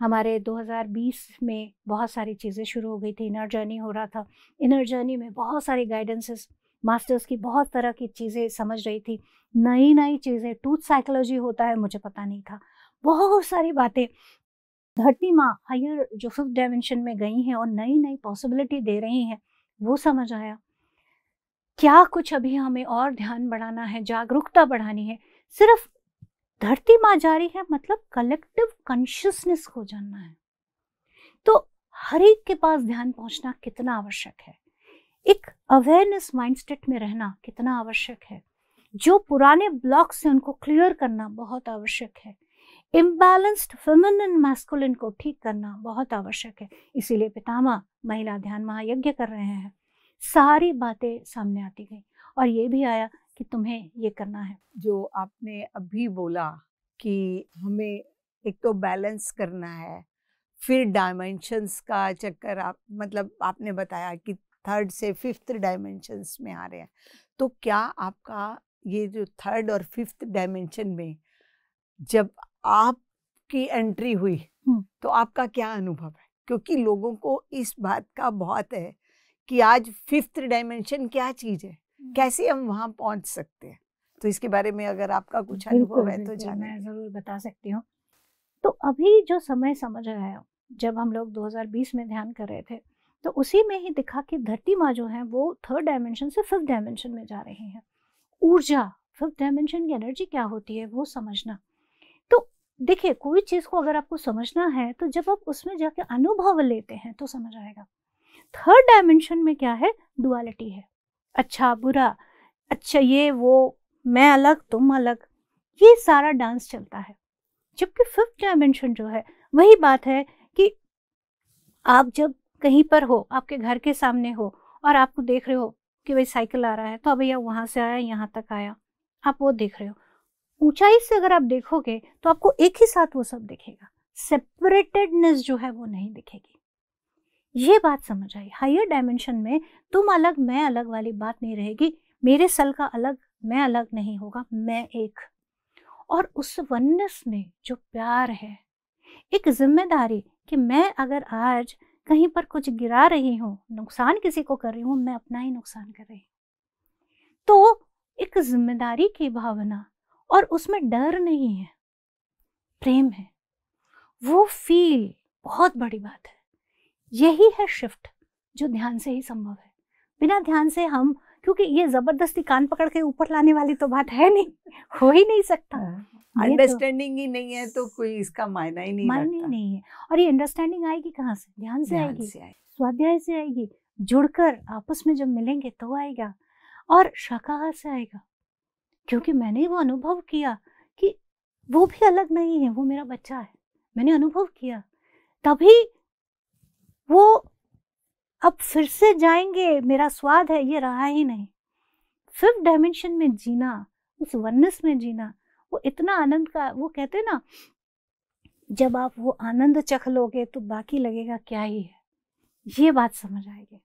A: हमारे 2020 में बहुत सारी चीज़ें शुरू हो गई थी, इनर जर्नी हो रहा था। इनर जर्नी में बहुत सारी गाइडेंसेस, मास्टर्स की बहुत तरह की चीज़ें समझ रही थी, नई नई चीज़ें। टूथ साइकोलॉजी होता है मुझे पता नहीं था, बहुत सारी बातें। धरती माँ हायर जो 5th डायमेंशन में गई हैं और नई नई पॉसिबिलिटी दे रही हैं, वो समझ आया। क्या कुछ अभी हमें और ध्यान बढ़ाना है, जागरूकता बढ़ानी है। सिर्फ धरती माँ जा रही है मतलब कलेक्टिव कॉन्शियसनेस को जानना है। तो हर एक के पास ध्यान पहुंचना कितना आवश्यक है, एक अवेयरनेस माइंडसेट में रहना कितना आवश्यक है, जो पुराने ब्लॉक्स हैं उनको क्लियर करना बहुत आवश्यक है, इम्बैलेंस्ड फेमिनिन मैस्कुलिन को ठीक करना बहुत आवश्यक है। इसीलिए पितामह महिला ध्यान महायज्ञ कर रहे हैं। सारी बातें सामने आती गई और ये भी आया कि तुम्हें ये करना है।
B: जो आपने अभी बोला कि हमें एक तो बैलेंस करना है, फिर डायमेंशंस का चक्कर, आप मतलब आपने बताया कि 3rd से 5th डायमेंशंस में आ रहे हैं। तो क्या आपका ये जो 3rd और 5th डायमेंशन में जब आपकी एंट्री हुई तो आपका क्या अनुभव है? क्योंकि लोगों को इस बात का बहुत है कि आज 5th डायमेंशन क्या चीज है, कैसे हम वहां पहुंच सकते हैं। तो इसके बारे में अगर आपका कुछ अनुभव है तो जाने।
A: मैं जरूर बता सकती हूँ। तो अभी जो समय समझ आया, जब हम लोग 2020 में ध्यान कर रहे थे, तो उसी में ही दिखा कि धरती माँ जो है वो 3rd डायमेंशन से 5th डायमेंशन में जा रही है। ऊर्जा, 5th डायमेंशन की एनर्जी क्या होती है वो समझना। तो देखिए, कोई चीज को अगर आपको समझना है तो जब आप उसमें जाके अनुभव लेते हैं तो समझ आएगा। 3rd डायमेंशन में क्या है? डुअलिटी है, अच्छा बुरा, अच्छा ये वो, मैं अलग तुम अलग, ये सारा डांस चलता है। जबकि 5th डायमेंशन जो है वही बात है कि आप जब कहीं पर हो, आपके घर के सामने हो और आपको देख रहे हो कि भाई साइकिल आ रहा है, तो भैया वहां से आया यहाँ तक आया, आप वो देख रहे हो। ऊंचाई से अगर आप देखोगे तो आपको एक ही साथ वो सब दिखेगा, सेपरेटेडनेस जो है वो नहीं दिखेगी। ये बात समझ आई। हायर डायमेंशन में तुम अलग मैं अलग वाली बात नहीं रहेगी, मेरे सल का अलग मैं अलग नहीं होगा, मैं एक। और उस वननेस में जो प्यार है, एक जिम्मेदारी कि मैं अगर आज कहीं पर कुछ गिरा रही हूँ, नुकसान किसी को कर रही हूँ, मैं अपना ही नुकसान कर रही हूँ। तो एक जिम्मेदारी की भावना, और उसमें डर नहीं है, प्रेम है, वो फील बहुत बड़ी बात है। यही है शिफ्ट जो ध्यान से ही संभव है। बिना ध्यान से हम, क्योंकि ये जबरदस्ती कान पकड़ के ऊपर लाने वाली तो बात है नहीं, हो ही नहीं सकता।
B: अंडरस्टैंडिंग ही नहीं है तो कोई इसका मायना ही नहीं
A: मायने नहीं है। और ये अंडरस्टैंडिंग आएगी कहाँ से? ध्यान से आएगी, स्वाध्याय से आएगी, जुड़कर आपस में जब मिलेंगे तो आएगा, और शाकाहार से आएगा। क्योंकि मैंने वो अनुभव किया कि वो भी अलग नहीं है, वो मेरा बच्चा है, मैंने अनुभव किया, तभी वो अब फिर से जाएंगे, मेरा स्वाद है, ये रहा ही नहीं। 5th डायमेंशन में जीना, उस वननेस में जीना, वो इतना आनंद का, वो कहते हैं ना, जब आप वो आनंद चख लोगे तो बाकी लगेगा क्या ही है। ये बात समझ आएगी।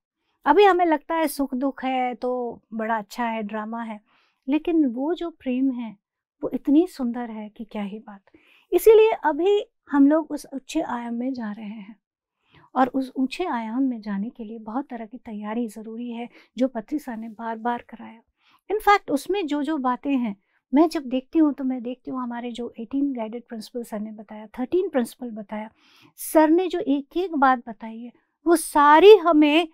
A: अभी हमें लगता है सुख दुख है तो बड़ा अच्छा है, ड्रामा है, लेकिन वो जो प्रेम है वो इतनी सुंदर है कि क्या ही बात। इसीलिए अभी हम लोग उस ऊंचे आयाम में जा रहे हैं, और उस ऊंचे आयाम में जाने के लिए बहुत तरह की तैयारी ज़रूरी है, जो पत्री सर ने बार बार कराया। इनफैक्ट उसमें जो जो बातें हैं, मैं जब देखती हूँ तो मैं देखती हूँ हमारे जो 18 गाइडेड प्रिंसिपल सर ने बताया, 13 प्रिंसिपल बताया, सर ने जो एक एक बात बताई है वो सारी हमें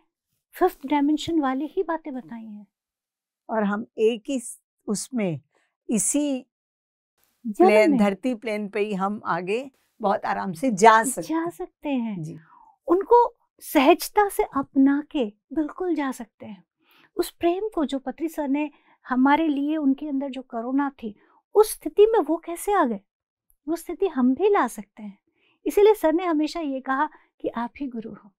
A: 5th डायमेंशन वाली ही बातें बताई हैं।
B: और हम एक ही उसमें, इसी प्लेन, धरती प्लेन पे ही हम आगे बहुत आराम से जा सकते
A: हैं जी। उनको सहजता से अपना के बिल्कुल जा सकते हैं। उस प्रेम को जो पत्री सर ने हमारे लिए, उनके अंदर जो करुणा थी, उस स्थिति में वो कैसे आ गए, वो स्थिति हम भी ला सकते हैं। इसीलिए सर ने हमेशा ये कहा कि आप ही गुरु हो।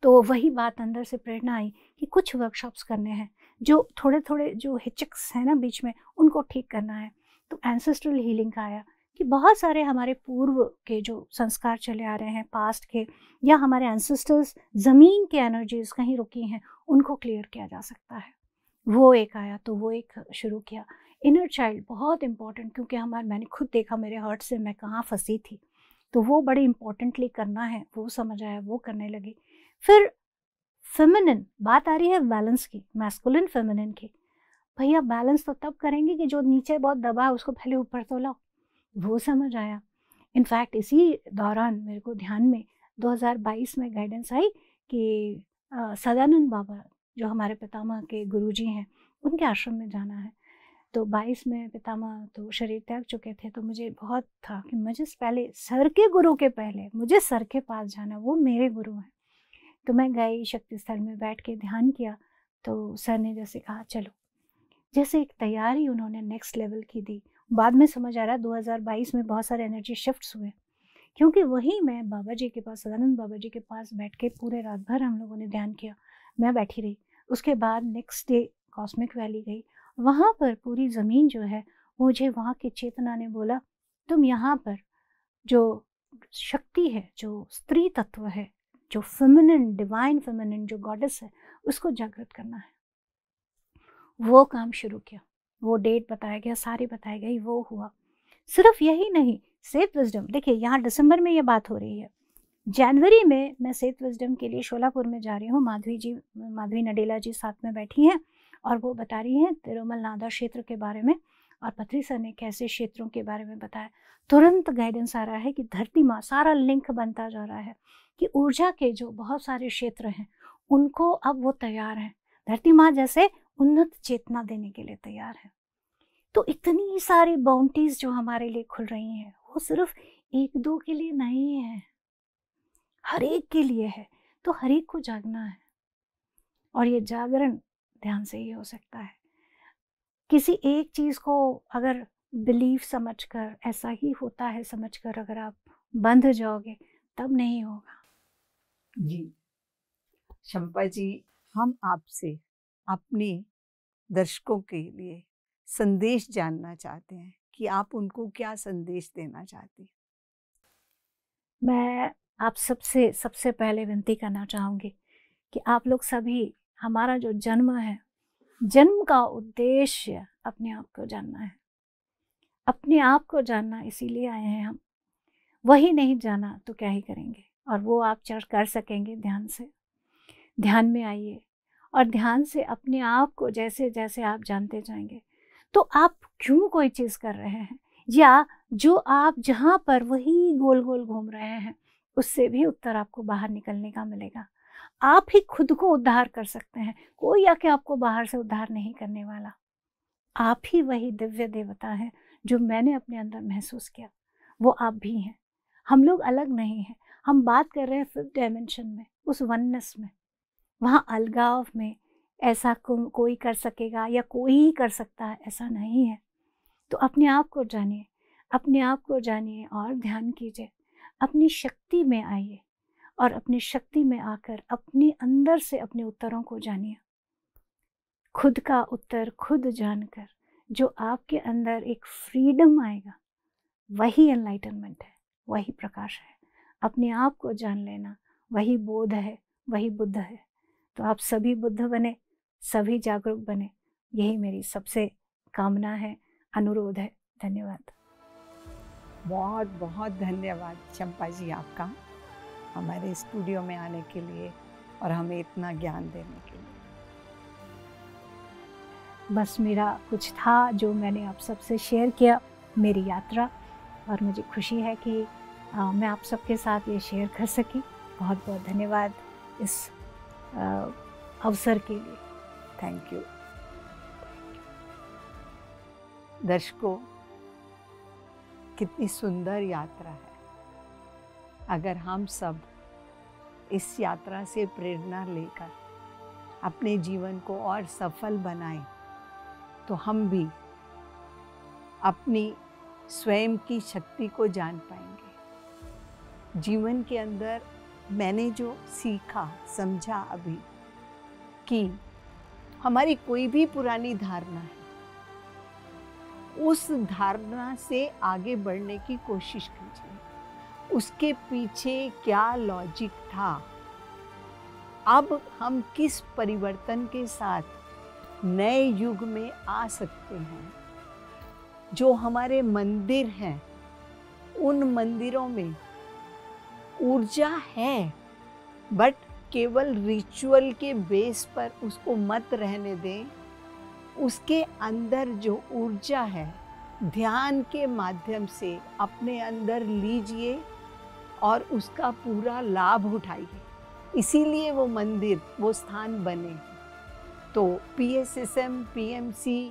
A: तो वही बात अंदर से प्रेरणा आई कि कुछ वर्कशॉप्स करने हैं, जो थोड़े थोड़े जो हिचक्स हैं ना बीच में, उनको ठीक करना है। तो एंसेस्ट्रल हीलिंग का आया कि बहुत सारे हमारे पूर्व के जो संस्कार चले आ रहे हैं पास्ट के, या हमारे एंसेस्टर्स ज़मीन के एनर्जीज कहीं रुकी हैं, उनको क्लियर किया जा सकता है। वो एक आया, तो वो एक शुरू किया। इनर चाइल्ड बहुत इम्पॉर्टेंट, क्योंकि मैंने खुद देखा मेरे हर्ट से मैं कहाँ फंसी थी, तो वो बड़े इम्पॉर्टेंटली करना है, वो समझ आया, वो करने लगी। फिर फेमिनिन बात आ रही है, बैलेंस की, मैस्कुलिन फेमिनिन की। भैया बैलेंस तो तब करेंगे कि जो नीचे बहुत दबा है उसको पहले ऊपर तो लाओ, वो समझ आया। इनफैक्ट इसी दौरान मेरे को ध्यान में 2022 में गाइडेंस आई कि सदानंद बाबा जो हमारे पितामह के गुरुजी हैं, उनके आश्रम में जाना है। तो 22 में पितामह तो शरीर त्याग चुके थे, तो मुझे बहुत था कि मुझे पहले सर के गुरु के पहले मुझे सर के पास जाना, वो मेरे गुरु हैं। तो मैं गई, शक्ति स्थल में बैठ के ध्यान किया, तो सर ने जैसे कहा चलो, जैसे एक तैयारी उन्होंने नेक्स्ट लेवल की दी। बाद में समझ आ रहा है 2022 में बहुत सारे एनर्जी शिफ्ट्स हुए, क्योंकि वही मैं बाबा जी के पास, सदानंद बाबा जी के पास बैठ के पूरे रात भर हम लोगों ने ध्यान किया, मैं बैठी रही। उसके बाद नेक्स्ट डे कॉस्मिक वैली गई, वहाँ पर पूरी ज़मीन जो है, मुझे वहाँ की चेतना ने बोला तुम यहाँ पर जो शक्ति है, जो स्त्री तत्व है, जो फेमिनिन, डिवाइन फेमिनिन जो गॉडेस है, उसको जागृत करना है। वो काम शुरू किया, वो डेट बताया गया, सारी बताई गई, वो हुआ। सिर्फ यही नहीं, सेफ विजडम, देखिए यहाँ दिसंबर में ये बात हो रही है, जनवरी में मैं सेफ विजडम के लिए शोलापुर में जा रही हूँ। माधवी नडेला जी साथ में बैठी हैं और वो बता रही हैं तिरुमल नादा क्षेत्र के बारे में, और पत्री सर ने कैसे क्षेत्रों के बारे में बताया। तुरंत गाइडेंस आ रहा है कि धरती माँ, सारा लिंक बनता जा रहा है कि ऊर्जा के जो बहुत सारे क्षेत्र हैं उनको अब वो तैयार हैं, धरती माँ जैसे उन्नत चेतना देने के लिए तैयार है। तो इतनी सारी बाउंड्रीज जो हमारे लिए खुल रही हैं वो सिर्फ एक दो के लिए नहीं है, हर एक के लिए है। तो हर एक को जागना है, और ये जागरण ध्यान से ही हो सकता है। किसी एक चीज़ को अगर बिलीफ समझकर, ऐसा ही होता है समझकर अगर आप बंध जाओगे तब नहीं होगा।
B: जी शंपा जी, हम आपसे अपने दर्शकों के लिए संदेश जानना चाहते हैं कि आप उनको क्या संदेश देना चाहती हैं।
A: मैं आप सबसे पहले विनती करना चाहूँगी कि आप लोग सभी, हमारा जो जन्म है, जन्म का उद्देश्य अपने आप को जानना है, अपने आप को जानना इसीलिए आए हैं हम। वही नहीं जाना तो क्या ही करेंगे, और वो आप कर सकेंगे ध्यान से। ध्यान में आइए और ध्यान से अपने आप को जैसे जैसे आप जानते जाएंगे, तो आप क्यों कोई चीज़ कर रहे हैं, या जो आप जहाँ पर वही गोल गोल घूम रहे हैं, उससे भी उत्तर आपको बाहर निकलने का मिलेगा। आप ही खुद को उद्धार कर सकते हैं, कोई आके आपको बाहर से उद्धार नहीं करने वाला। आप ही वही दिव्य देवता हैं जो मैंने अपने अंदर महसूस किया, वो आप भी हैं। हम लोग अलग नहीं हैं। हम बात कर रहे हैं 5th डायमेंशन में, उस वननेस में, वहाँ अलगाव में ऐसा कोई कर सकेगा या कोई ही कर सकता है, ऐसा नहीं है। तो अपने आप को जानिए, अपने आप को जानिए और ध्यान कीजिए, अपनी शक्ति में आइए और अपनी शक्ति में आकर अपने अंदर से अपने उत्तरों को जानिए। खुद का उत्तर खुद जानकर जो आपके अंदर एक फ्रीडम आएगा, वही एनलाइटनमेंट है, वही प्रकाश है। अपने आप को जान लेना वही बोध है, वही बुद्ध है। तो आप सभी बुद्ध बने, सभी जागरूक बने, यही मेरी सबसे कामना है, अनुरोध है। धन्यवाद।
B: बहुत बहुत धन्यवाद शंपा जी आपका, हमारे स्टूडियो में आने के लिए और हमें इतना ज्ञान देने के लिए।
A: बस मेरा कुछ था जो मैंने आप सबसे शेयर किया, मेरी यात्रा, और मुझे खुशी है कि मैं आप सबके साथ ये शेयर कर सकी। बहुत बहुत धन्यवाद इस अवसर के लिए।
B: Thank you. दर्शकों, कितनी सुंदर यात्रा है। अगर हम सब इस यात्रा से प्रेरणा लेकर अपने जीवन को और सफल बनाएं, तो हम भी अपनी स्वयं की शक्ति को जान पाएंगे। जीवन के अंदर मैंने जो सीखा, समझा अभी, कि हमारी कोई भी पुरानी धारणा है, उस धारणा से आगे बढ़ने की कोशिश कीजिए। उसके पीछे क्या लॉजिक था, अब हम किस परिवर्तन के साथ नए युग में आ सकते हैं। जो हमारे मंदिर हैं, उन मंदिरों में ऊर्जा है, बट केवल रिचुअल के बेस पर उसको मत रहने दें। उसके अंदर जो ऊर्जा है, ध्यान के माध्यम से अपने अंदर लीजिए और उसका पूरा लाभ उठाइए। इसीलिए वो मंदिर, वो स्थान बने। तो PSSM PMC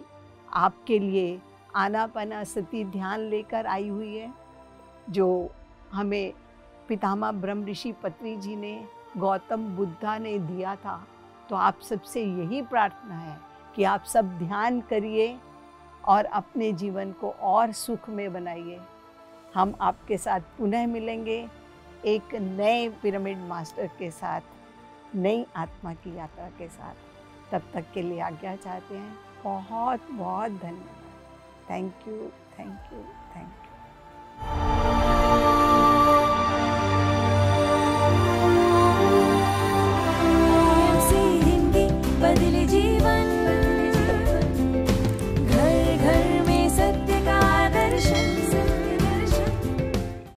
B: आपके लिए आनापानासति ध्यान लेकर आई हुई है, जो हमें पितामह ब्रह्म ऋषि पत्री जी ने, गौतम बुद्धा ने दिया था। तो आप सबसे यही प्रार्थना है कि आप सब ध्यान करिए और अपने जीवन को और सुख में बनाइए। हम आपके साथ पुनः मिलेंगे एक नए पिरामिड मास्टर के साथ, नई आत्मा की यात्रा के साथ। तब तक के लिए आज्ञा चाहते हैं। बहुत बहुत धन्यवाद। Thank you, thank you, thank you.